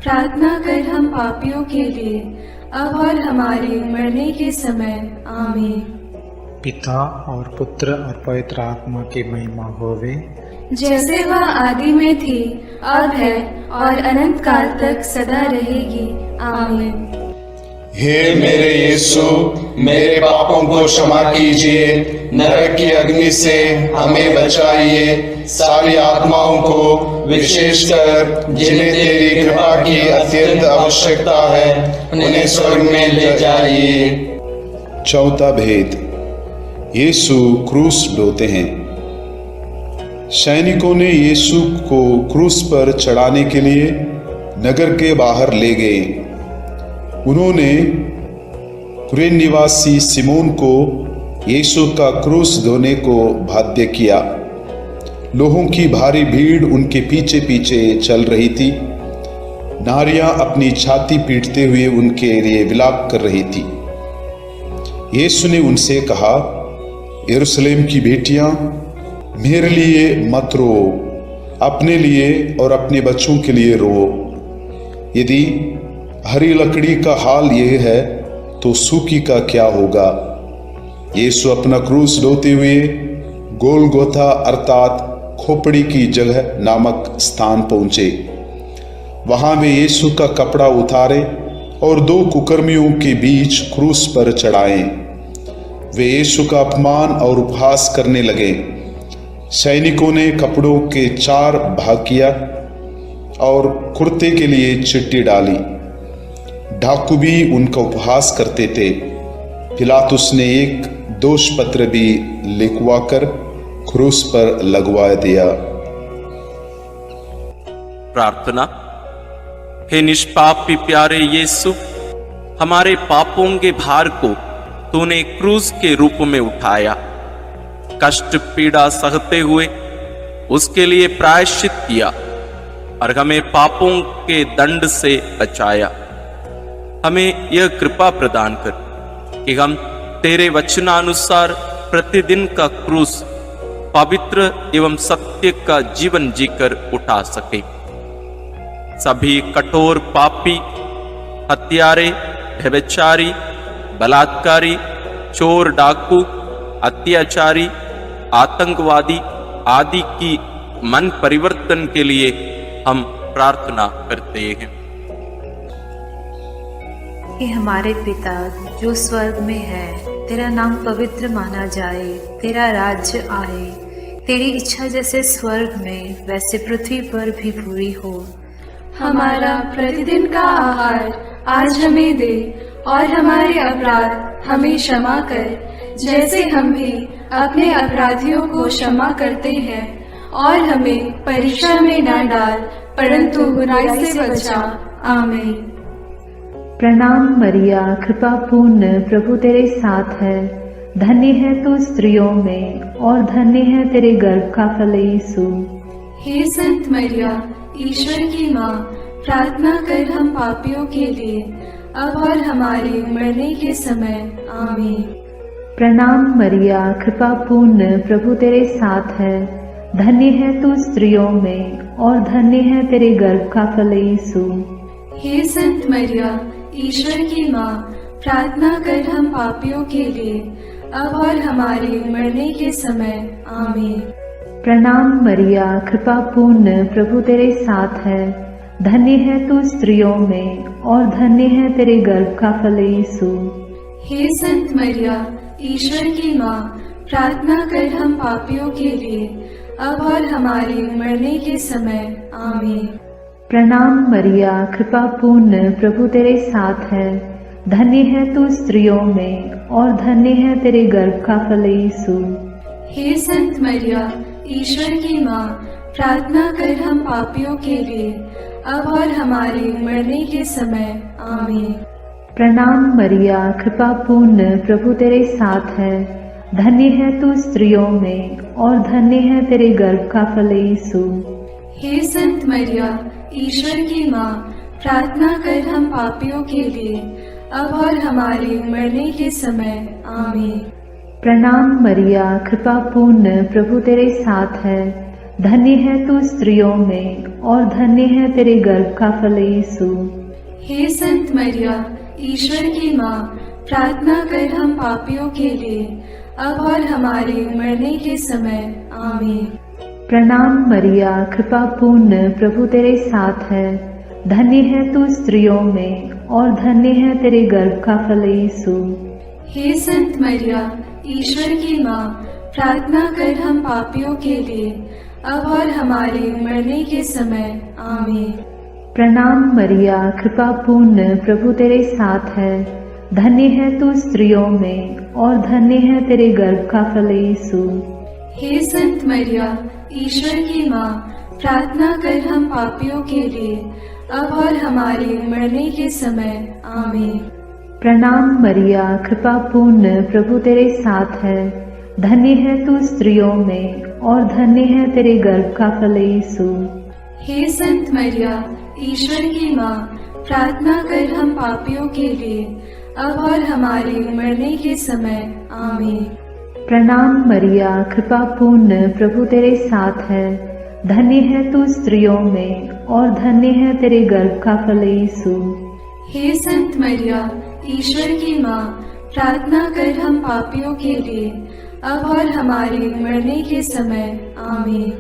प्रार्थना कर हम पापियों के लिए, अब और हमारे मरने के समय। आमीन। पिता और पुत्र और पवित्र आत्मा की महिमा होवे, जैसे वह आदि में थी, अब है और अनंत काल तक सदा रहेगी। आमीन। हे मेरे यीशु, मेरे पापों को क्षमा कीजिए, नरक की अग्नि से हमें बचाइए, सारी आत्माओं को, विशेषकर जिन्हें तेरी कृपा की अत्यंत आवश्यकता है, उन्हें स्वर्ग में ले जाइए। चौथा भेद, यीशु क्रूस ढोते हैं। सैनिकों ने यीशु को क्रूस पर चढ़ाने के लिए नगर के बाहर ले गए। उन्होंने कुरेन निवासी सिमोन को यीशु का क्रूस ढोने को बाध्य किया। लोगों की भारी भीड़ उनके पीछे पीछे चल रही थी। नारियां अपनी छाती पीटते हुए उनके लिए विलाप कर रही थी। यीशु ने उनसे कहा, यरूशलेम की बेटियां, मेरे लिए मत रो, अपने लिए और अपने बच्चों के लिए रो। यदि हरी लकड़ी का हाल यह है तो सूखी का क्या होगा। यीशु अपना क्रूस ढोते हुए गोलगोथा अर्थात खोपड़ी की जगह नामक स्थान पहुंचे। वहां वे यीशु का कपड़ा उतारे और दो कुकर्मियों के बीच क्रूस पर चढ़ाए। वे यीशु का अपमान और उपहास करने लगे। सैनिकों ने कपड़ों के 4 भाग किया और कुर्ते के लिए चिट्ठी डाली। डाकू भी उनका उपहास करते थे। पिलातुस ने एक दोष पत्र भी लिखवाकर क्रूस पर लगवा दिया। प्रार्थना। हे निष्पापी प्यारे यीशु, हमारे पापों के भार को तूने क्रूस के रूप में उठाया। कष्ट पीड़ा सहते हुए उसके लिए प्रायश्चित किया और हमें पापों के दंड से बचाया। हमें यह कृपा प्रदान कर कि हम तेरे वचनानुसार प्रतिदिन का क्रूस पवित्र एवं सत्य का जीवन जीकर उठा सके। सभी कठोर पापी, हत्यारे, व्यभिचारी, बलात्कारी, चोर, डाकू, अत्याचारी, आतंकवादी आदि की मन परिवर्तन के लिए हम प्रार्थना करते हैं। हे हमारे पिता जो स्वर्ग में है, तेरा नाम पवित्र माना जाए, तेरा राज्य आए, तेरी इच्छा जैसे स्वर्ग में वैसे पृथ्वी पर भी पूरी हो। हमारा प्रतिदिन का आहार आज हमें दे और हमारे अपराध हमें क्षमा कर, जैसे हम भी अपने अपराधियों को क्षमा करते हैं, और हमें परीक्षा में न डाल परंतु बुराई से बचा। आमीन। प्रणाम मरिया, कृपा पूर्ण, प्रभु तेरे साथ है। धन्य है तू स्त्रियों में और धन्य है तेरे गर्भ का फल यीशु। हे संत मरिया, ईश्वर की माँ, प्रार्थना कर हम पापियों के लिए, अब और हमारे मरने के समय। आमीन। प्रणाम मरिया, कृपा पूर्ण, प्रभु तेरे साथ है। धन्य है तू स्त्रियों में और धन्य है तेरे गर्भ का फल यीशु। हे संत मरिया, ईश्वर की माँ, प्रार्थना कर हम पापियों के लिए, अब और हमारे मरने के समय। आमीन। प्रणाम मरिया, कृपा पूर्ण, प्रभु तेरे साथ है। धन्य है तू स्त्रियों में और धन्य है तेरे गर्भ का फल यीशु। हे संत मरिया, ईश्वर की माँ, प्रार्थना कर हम पापियों के लिए, अब और हमारे मरने के समय। आमीन। प्रणाम मरिया, कृपा पूर्ण, प्रभु तेरे साथ है। धन्य है तू स्त्रियों में और धन्य है तेरे गर्भ का फल यीशु। हे संत मरिया, ईश्वर की माँ, प्रार्थना कर हम पापियों के लिए, अब और हमारे मरने के समय। आमीन। प्रणाम मरिया, कृपा पूर्ण, प्रभु तेरे साथ है। धन्य है तू स्त्रियों में और धन्य है तेरे गर्भ का फल यीशु। हे संत मरिया, ईश्वर की माँ, प्रार्थना कर हम पापियों के लिए, अब और हमारे मरने के समय। आमीन। प्रणाम मरिया, कृपा पूर्ण, प्रभु तेरे साथ है। धन्य है तू स्त्रियों में और धन्य है तेरे गर्भ का फल यीशु। हे संत मरिया, ईश्वर की माँ, प्रार्थना कर हम पापियों के लिए, अब और हमारे मरने के समय। आमीन। प्रणाम मरिया, कृपा पूर्ण, प्रभु तेरे साथ है। धन्य है तू स्त्रियों में और धन्य है तेरे गर्भ का फल यीशु। हे संत मरिया, ईश्वर की माँ, प्रार्थना कर हम पापियों के लिए, अब और हमारे मरने के समय। आमीन। प्रणाम मरिया, कृपा पूर्ण, प्रभु तेरे साथ है। धन्य है तू स्त्रियों में और धन्य है तेरे गर्भ का फल यीशु। हे संत मरिया, ईश्वर की माँ, प्रार्थना कर हम पापियों के लिए, अब और हमारे मरने के समय। आमीन। प्रणाम मरिया, कृपा पूर्ण, प्रभु तेरे साथ है। धन्य है तू स्त्रियों में और धन्य है तेरे गर्भ का फल यीशु। हे संत मरिया, ईश्वर की माँ, प्रार्थना कर हम पापियों के लिए, अब और हमारे मरने के समय। आमीन। प्रणाम मरिया, कृपा पूर्ण, प्रभु तेरे साथ है। धन्य है तू स्त्रियों में और धन्य है तेरे गर्भ का फल यीशु। हे संत मरिया, ईश्वर की माँ, प्रार्थना कर हम पापियों के लिए, अब और हमारे मरने के समय। आमीन।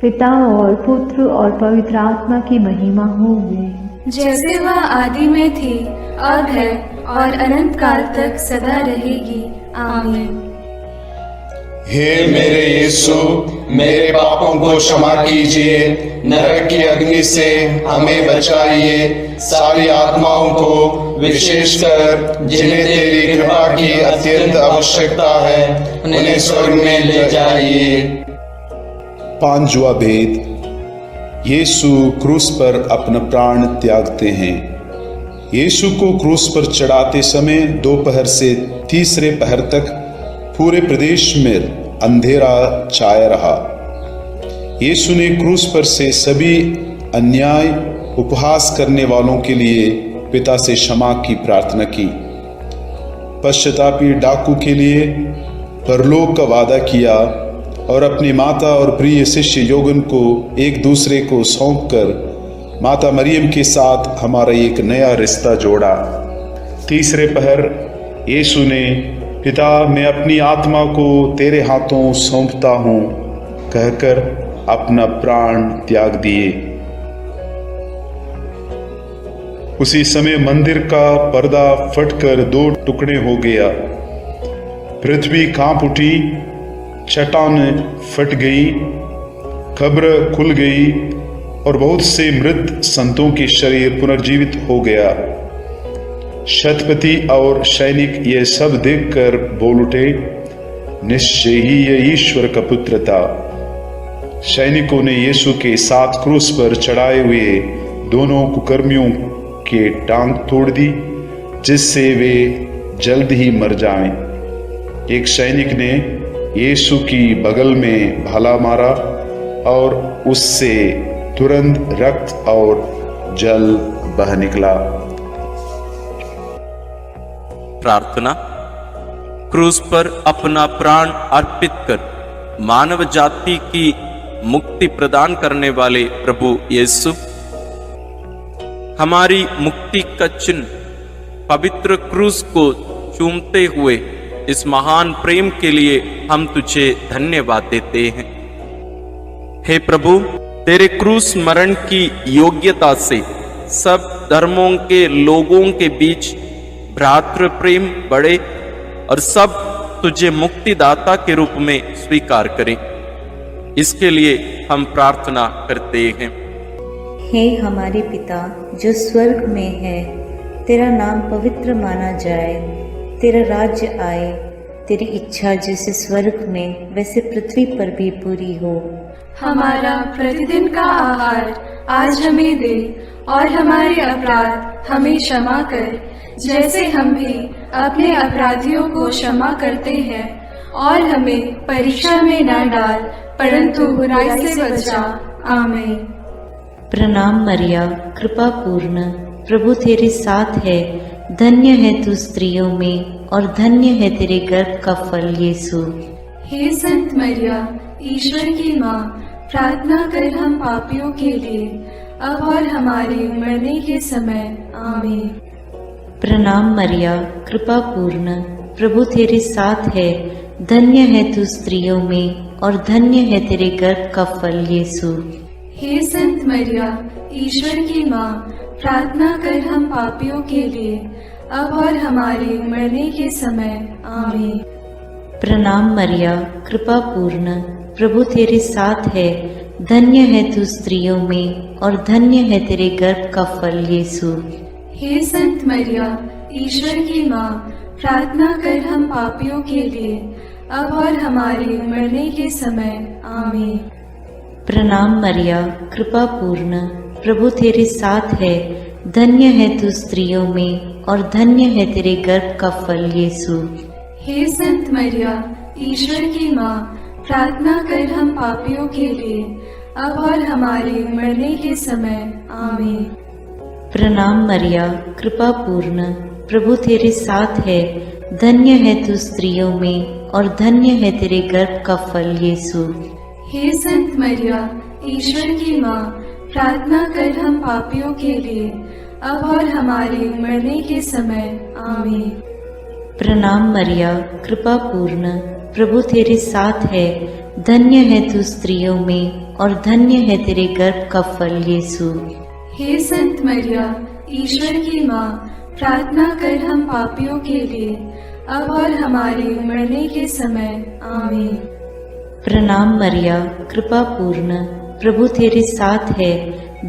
पिता और पुत्र और पवित्र आत्मा की महिमा होगी, जैसे वह आदि में थी, अब है और अनंत काल तक सदा रहेगी। आमीन। हे मेरे यीशु, मेरे पापों को क्षमा कीजिए, नरक की अग्नि से हमें बचाइए, सारी आत्माओं को विशेषकर जिन्हें तेरी कृपा की अत्यंत आवश्यकता है उन्हें स्वर्ग में ले जाइए। पांचवा भेद, यीशु क्रूस पर अपना प्राण त्यागते हैं। यीशु को क्रूस पर चढ़ाते समय दोपहर से तीसरे पहर तक पूरे प्रदेश में अंधेरा छाया रहा। यीशु ने क्रूस पर से सभी अन्याय उपहास करने वालों के लिए पिता से क्षमा की प्रार्थना की। पश्चातापी डाकू के लिए परलोक का वादा किया और अपनी माता और प्रिय शिष्य योगन को एक दूसरे को सौंपकर माता मरियम के साथ हमारा एक नया रिश्ता जोड़ा। तीसरे पहर यीशु ने पिता मैं अपनी आत्मा को तेरे हाथों सौंपता हूँ कहकर अपना प्राण त्याग दिए। उसी समय मंदिर का पर्दा फटकर 2 टुकड़े हो गया। पृथ्वी कांप उठी, चट्टान फट गई, कब्र खुल गई और बहुत से मृत संतों के शरीर पुनर्जीवित हो गया। शतपति और सैनिक ये सब देखकर बोल उठे, निश्चय ही ये ईश्वर का पुत्र था। सैनिकों ने यीशु के साथ क्रूस पर चढ़ाए हुए दोनों कुकर्मियों के टांग तोड़ दी, जिससे वे जल्द ही मर जाएं। एक सैनिक ने यीशु की बगल में भाला मारा और उससे तुरंत रक्त और जल बह निकला। प्रार्थना। क्रूस पर अपना प्राण अर्पित कर मानव जाति की मुक्ति प्रदान करने वाले प्रभु यीशु, हमारी मुक्ति का चिन्ह पवित्र क्रूस को चूमते हुए इस महान प्रेम के लिए हम तुझे धन्यवाद देते हैं। हे प्रभु, तेरे क्रूस मरण की योग्यता से सब धर्मों के लोगों के बीच भ्रातृ प्रेम बढ़े और सब तुझे मुक्तिदाता के रूप में स्वीकार करें। इसके लिए हम प्रार्थना करते हैं। हे हमारे पिता जो स्वर्ग में है, तेरा नाम पवित्र माना जाए, तेरा राज्य आए, तेरी इच्छा जैसे स्वर्ग में वैसे पृथ्वी पर भी पूरी हो। हमारा प्रतिदिन का आहार आज हमें दे और हमारे अपराध हमें क्षमा कर, जैसे हम भी अपने अपराधियों को क्षमा करते हैं, और हमें परीक्षा में न डाल परंतु बुराई से बचा। आमीन। प्रणाम मरिया, कृपा पूर्ण, प्रभु तेरे साथ है, धन्य है तू स्त्रियों में और धन्य है तेरे गर्भ का फल यीशु। हे संत मरिया, ईश्वर की माँ, प्रार्थना कर हम पापियों के लिए अब और हमारे मरने के समय। आमीन। प्रणाम मरिया, कृपा पूर्ण, प्रभु तेरे साथ है, धन्य है तू स्त्रियों में और धन्य है तेरे गर्भ का फल यीशु। हे संत मरिया, ईश्वर की माँ, प्रार्थना कर हम पापियों के लिए अब और हमारे मरने के समय। आमीन। प्रणाम मरिया, कृपा पूर्ण, प्रभु तेरे साथ है, धन्य है तू स्त्रियों में और धन्य है तेरे गर्भ का फल यीशु। हे संत मरिया, ईश्वर की माँ, प्रार्थना कर हम पापियों के लिए अब और हमारे मरने के समय। आमीन। प्रणाम मरिया, कृपा पूर्ण, प्रभु तेरे साथ है, धन्य है तू स्त्रियों में और धन्य है तेरे गर्भ का फल यीशु। हे संत मरिया, ईश्वर की माँ, प्रार्थना कर हम पापियों के लिए अब और हमारे मरने के समय। आमीन। प्रणाम मरिया, कृपा पूर्ण, प्रभु तेरे साथ है, धन्य है तू स्त्रियों में और धन्य है तेरे गर्भ का फल यीशु। हे संत मरिया, ईश्वर की माँ, प्रार्थना कर हम पापियों के लिए अब और हमारे मरने के समय। आमीन। प्रणाम मरिया, कृपा पूर्ण, प्रभु तेरे साथ है, धन्य है तू स्त्रियों में और धन्य है तेरे गर्भ का फल यीशु। हे संत मरिया, ईश्वर की माँ, प्रार्थना कर हम पापियों के लिए अब और हमारे मरने के समय। आमीन। प्रणाम मरिया, कृपा पूर्ण, प्रभु तेरे साथ है,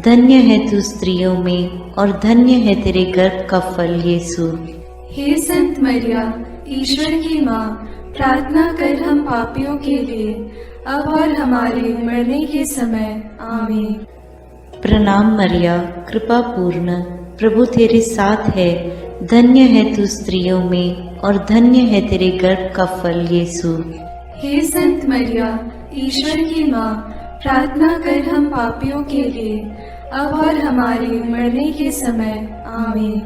धन्य है तू स्त्रियों में और धन्य है तेरे गर्भ का फल यीशु। हे संत मरिया, ईश्वर की माँ, प्रार्थना कर हम पापियों के लिए अब और हमारे मरने के समय। आमीन। प्रणाम मरिया, कृपा पूर्ण, प्रभु तेरे साथ है, धन्य है तू स्त्रियों में और धन्य है तेरे गर्भ का फल यीशु। हे संत मरिया, ईश्वर की माँ, प्रार्थना कर हम पापियों के लिए अब और हमारे मरने के समय। आमीन।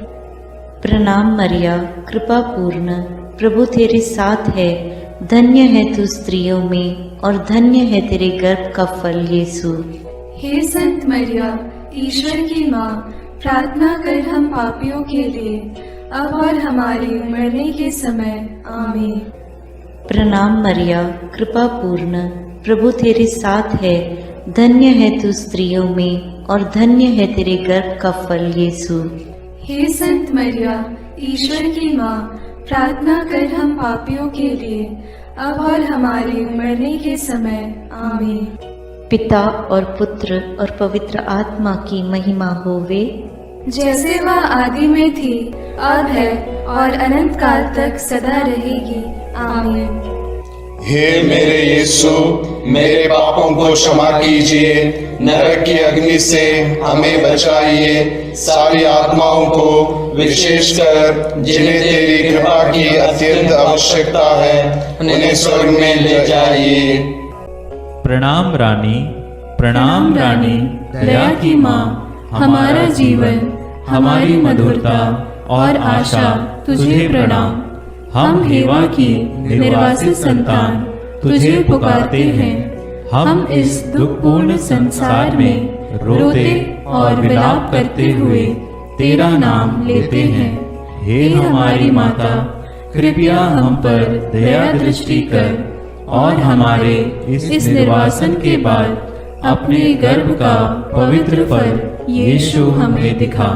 प्रणाम मरिया, कृपा पूर्ण, प्रभु तेरे साथ है, धन्य है तू स्त्रियों में और धन्य है तेरे गर्भ का फल यीशु। हे संत मरिया, ईश्वर की माँ, प्रार्थना कर हम पापियों के लिए अब और हमारे मरने के समय आमीन। प्रणाम मरिया, कृपा पूर्ण, प्रभु तेरे साथ है, धन्य है तू स्त्रियों में और धन्य है तेरे गर्भ का फल यीशु। हे संत मरिया, ईश्वर की माँ, प्रार्थना कर हम पापियों के लिए, अब और हमारे मरने के समय आमीन। पिता और पुत्र और पवित्र आत्मा की महिमा होवे, जैसे वह आदि में थी, अब है और अनंत काल तक सदा रहेगी, आमीन। हे मेरे यीशु, मेरे पापों को क्षमा कीजिए, नरक की अग्नि से हमें बचाइए, सारी आत्माओं को विशेषकर जिन्हें तेरी कृपा की अत्यंत आवश्यकता है उन्हें स्वर्ग में ले जाइए। प्रणाम रानी, प्रणाम रानी, दया की माँ, हमारा जीवन, हमारी मधुरता और आशा तुझे प्रणाम। हम हेवा की निर्वासित संतान तुझे पुकारते हैं। हम इस दुखपूर्ण संसार में रोते और विलाप करते हुए तेरा नाम लेते हैं। हे हमारी माता, कृपया हम पर दया दृष्टि कर और हमारे इस निर्वासन के बाद अपने गर्भ का पवित्र फल यीशु हमें दिखा।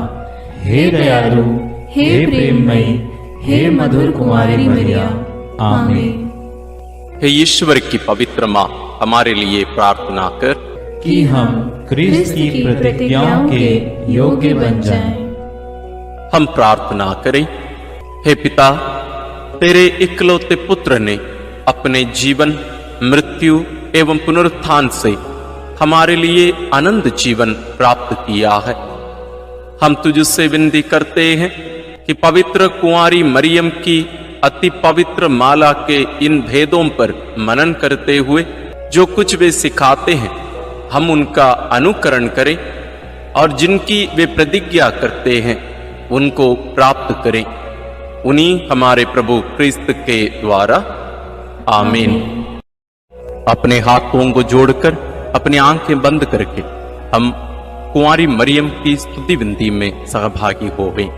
हे दयालु, हे प्रेममयी, हे मधुर कुमारी मरिया, आमीन। हे ईश्वर की पवित्र माँ, हमारे लिए प्रार्थना कर कि हम क्रिस्त की प्रतिज्ञाओं के योग्य बन जाएं। हम प्रार्थना करें। हे पिता, तेरे इकलौते पुत्र ने अपने जीवन, मृत्यु एवं पुनरुत्थान से हमारे लिए आनंद जीवन प्राप्त किया है। हम तुझसे विनती करते हैं कि पवित्र कुंवारी मरियम की अति पवित्र माला के इन भेदों पर मनन करते हुए जो कुछ वे सिखाते हैं, हम उनका अनुकरण करें और जिनकी वे प्रतिज्ञा करते हैं उनको प्राप्त करें। उन्हीं हमारे प्रभु क्रिस्त के द्वारा, आमीन। अपने हाथों को जोड़कर अपनी आंखें बंद करके हम कुंवारी मरियम की स्तुति विनती में सहभागी होवें।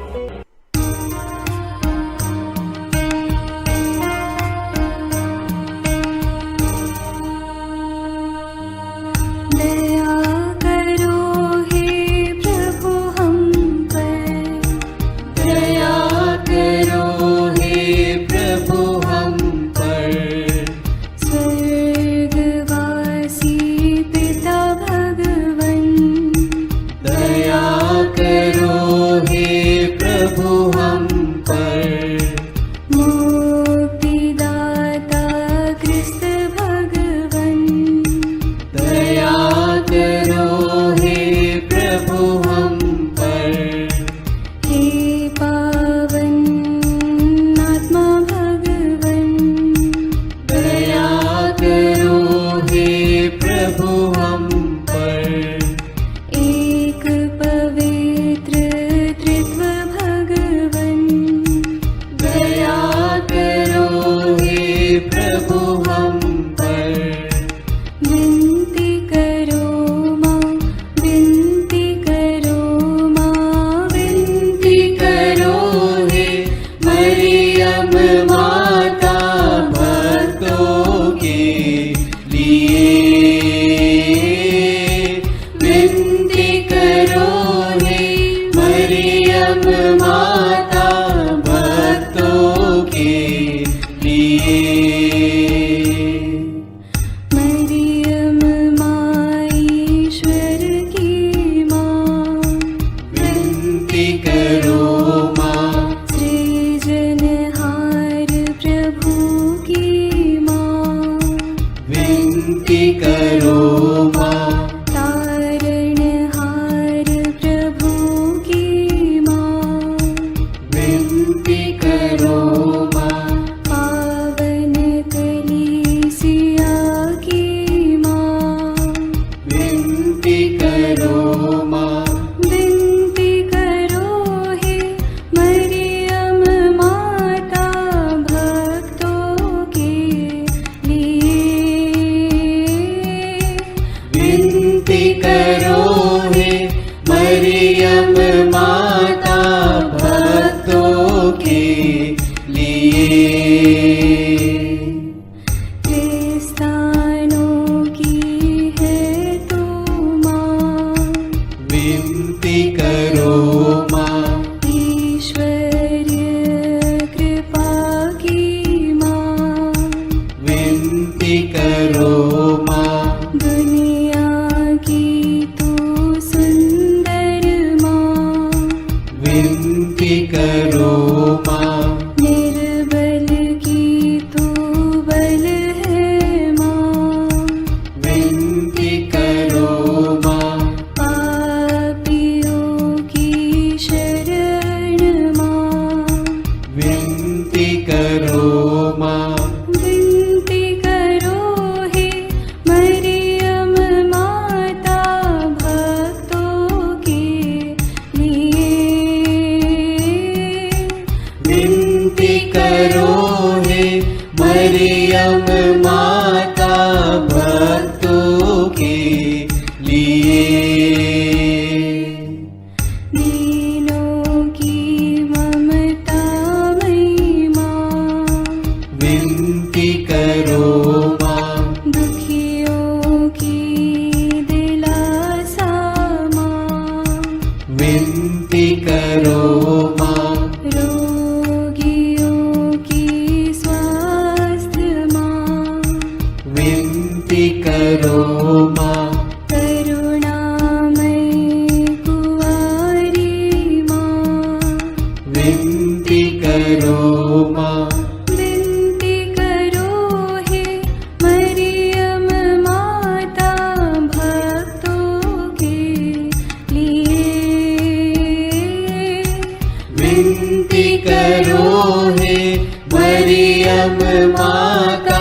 मरियम माता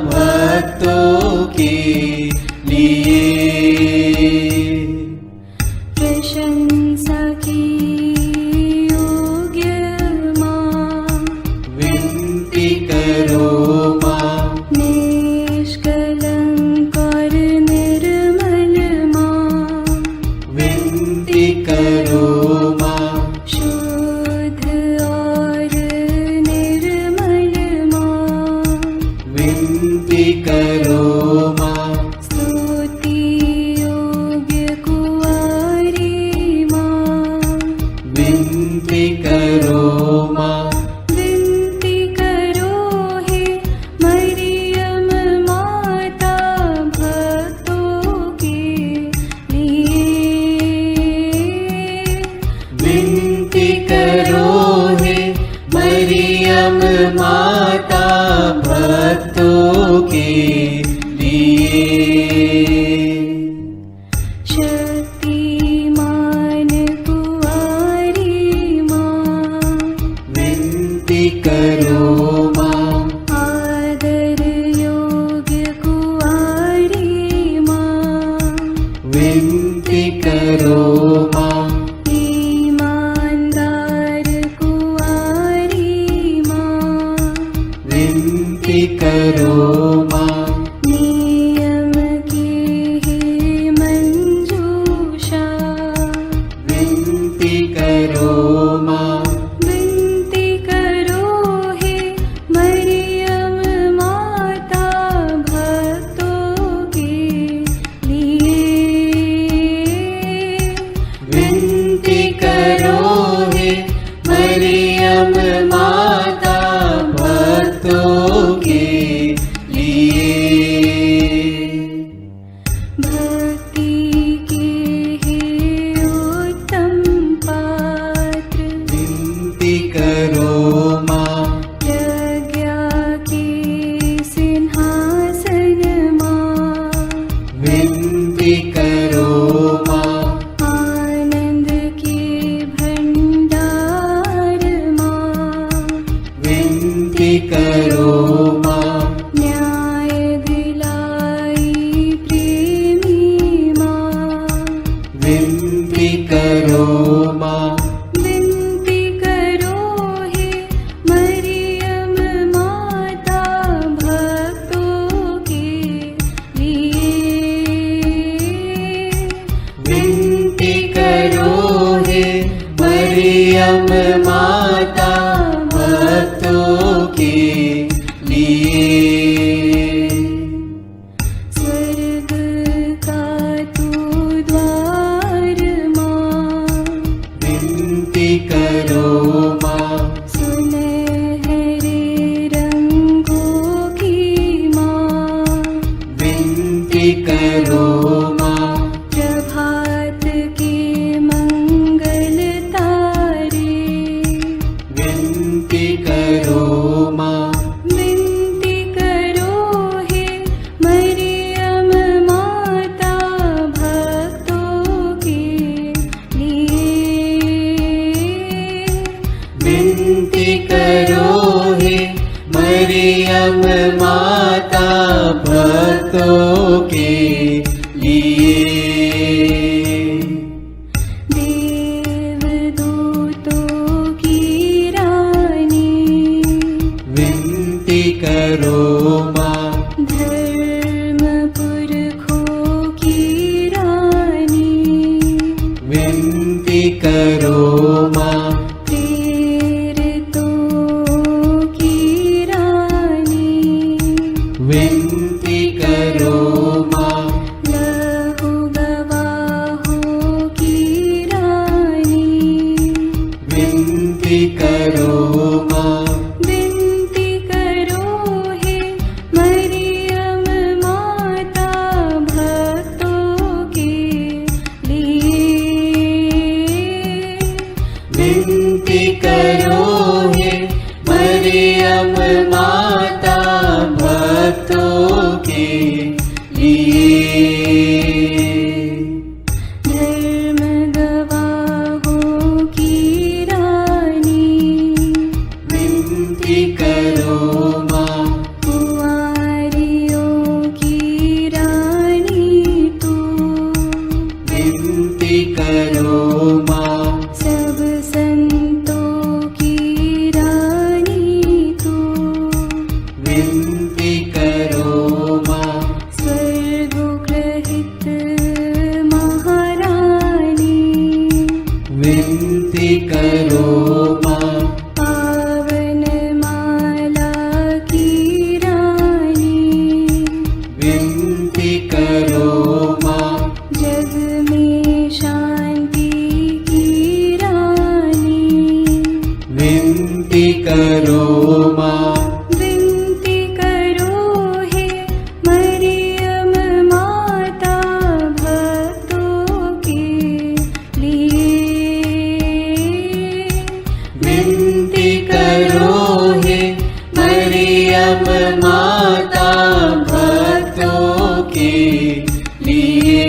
भक्तों के लिए। प्रशंसा की योग्य माँ, विनती करो माँ। निष्कलंक और निर्मल माँ, विनती करो माँ। शुद्ध और निर्मल माँ, विनती करो माँ। स्तुति योग्य कुंवारी माँ, विनती करो माँ। विनती करो हे मरियम माता भक्तों के लिए। विनती करो हे मरियम माता भक्तों के लिए। शक्तिमान कुंवारी माँ, विनती करो माँ। आदर योग्य कुंवारी माँ, विनती करो माँ। ईमानदार कुंवारी माँ, विनती करो माँ। नियम की है मंजूषा, विनती करो माँ। विनती करो हे मरियम माता भक्तों के लिए। विनती करो हे मरियम माता भक्तों के लिए। भक्ति के हे उत्तम पात्र, विनती करो माँ। प्रज्ञा के सिंहासन माँ, विनती करो माँ। आनंद के भंडार माँ, विनती करो माँ। न्याय दिलाई प्रेमी माँ, विनती करो माँ। विनती करो हे मरियम माता भक्तों के लिए। विनती करो हे मरियम माता भक्तों के लिए। स्वर्ग का तू द्वार माँ, विनती करो माँ। सुनहरे रंगों की माँ, विनती करो माँ। प्रभात के मंगल तारे, विनती करो माँ। विनती करो हे मरियम माता भक्तों के लिए। विनती करो हे मरियम माता भक्तों के लिए। देवदूतों की रानी, विनती करो माँ। धर्म पुरखों की रानी, विनती करो माँ। प्रेरितों की रानी, विनती करो माँ। लहू गवाहों की रानी, विनती करो माँ। विनती करो हे मरियम माता भक्तों के लिए। विनती करो हे मरियम माता भक्तों के लिए। धर्म गवाहों की रानी, विनती करो माँ। करो माँ। सब संतों की रानी तू, विनती करो माँ। स्वर्गोग्रहित महारानी, विनती करो माँ। पावन माला की रानी, विनती करो माँ। जग में शांति की रानी, विनती करो माँ। विनती करो हे मरियम माता भक्तों के लिए। विनती करो हे मरियम माता भक्तों के लिए।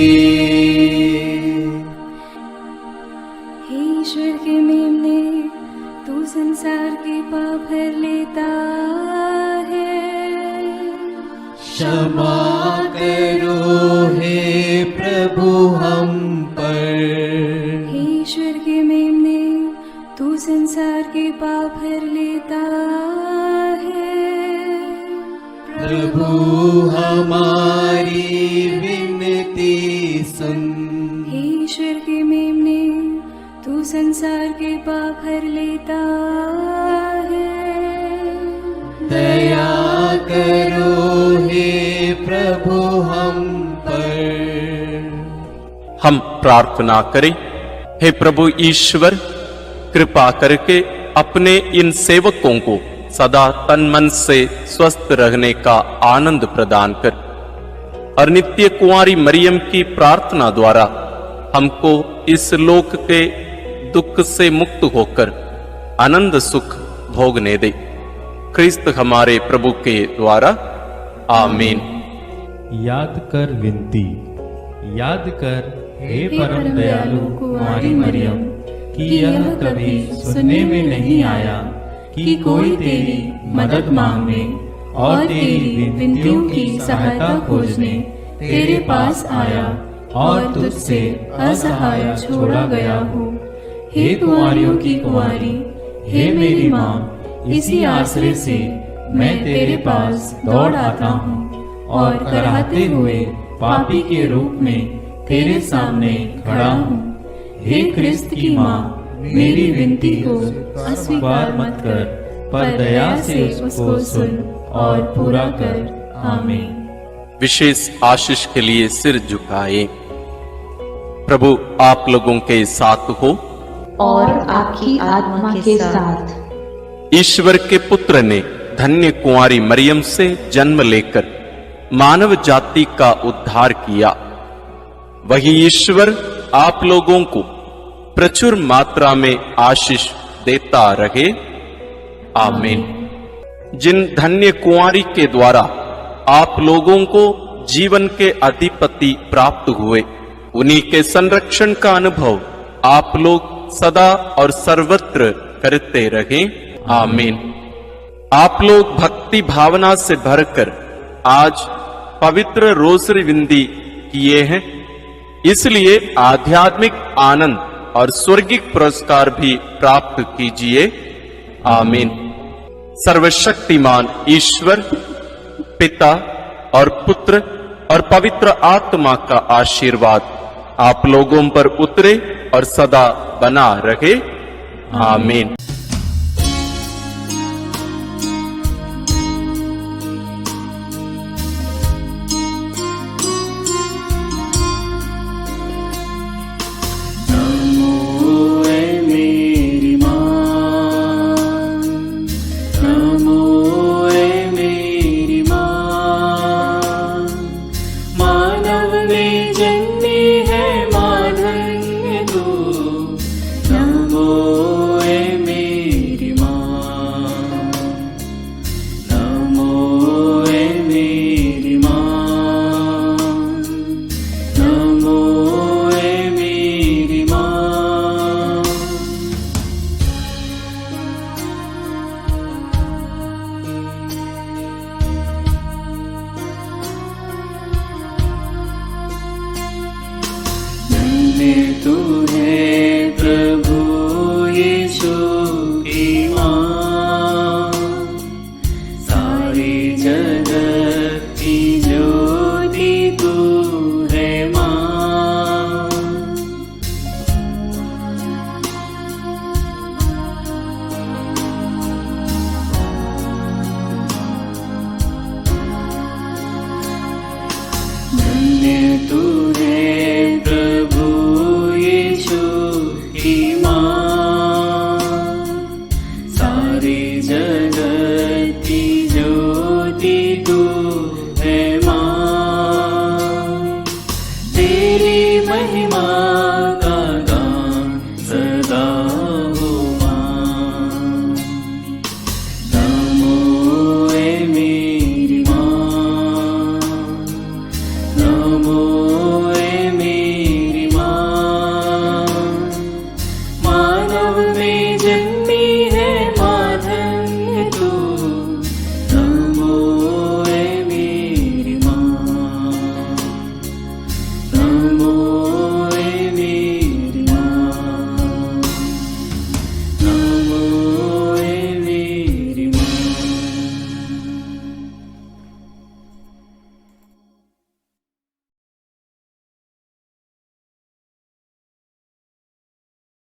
हे ईश्वर के मेमने, तू संसार के पाप भर लेता है। क्षमा करो हे प्रभु हम पर। हे ईश्वर के मेमने, तू संसार के पाप भर लेता है। प्रभु हमारी विनती सुन। हे ईश्वर के मेमने, तू संसार के पाप भर लेता है। दया करो हे प्रभु हम पर। हम प्रार्थना करें। हे प्रभु ईश्वर, कृपा करके अपने इन सेवकों को सदा तन मन से स्वस्थ रहने का आनंद प्रदान कर और नित्य कुंवारी मरियम की प्रार्थना द्वारा हमको इस लोक के दुख से मुक्त होकर आनंद सुख भोगने दे। क्रिस्त हमारे प्रभु के द्वारा आमीन। याद कर विनती। याद कर हे परम दयालु कुंवारी मरियम कि यह कभी सुनने में नहीं आया कि कोई तेरी मदद मांगने और तेरी विनतियों की सहायता खोजने तेरे पास आया और तुझसे असहाय छोड़ा गया हूँ। हे कुंवारियों की कुंवारी, हे मेरी माँ, इसी आश्रय से मैं तेरे पास दौड़ आता हूँ और कराहते हुए पापी के रूप में तेरे सामने खड़ा हूँ। हे क्रिस्त की माँ, मेरी विनती को अस्वीकार मत कर, पर दया से उसको सुन और पूरा कर। आमीन। विशेष आशीष के लिए सिर झुकाए। प्रभु आप लोगों के साथ हो और आपकी आत्मा के साथ। ईश्वर के पुत्र ने धन्य कुंवारी मरियम से जन्म लेकर मानव जाति का उद्धार किया। वही ईश्वर आप लोगों को प्रचुर मात्रा में आशीष देता रहे। आमीन। जिन धन्य कुंवारी के द्वारा आप लोगों को जीवन के अधिपति प्राप्त हुए, उन्हीं के संरक्षण का अनुभव आप लोग सदा और सर्वत्र करते रहें। आमीन। आप लोग भक्ति भावना से भरकर आज पवित्र रोसरी विनती किए हैं, इसलिए आध्यात्मिक आनंद और स्वर्गिक पुरस्कार भी प्राप्त कीजिए। आमीन। सर्वशक्तिमान ईश्वर पिता और पुत्र और पवित्र आत्मा का आशीर्वाद आप लोगों पर उतरे और सदा बना रहे। आमीन।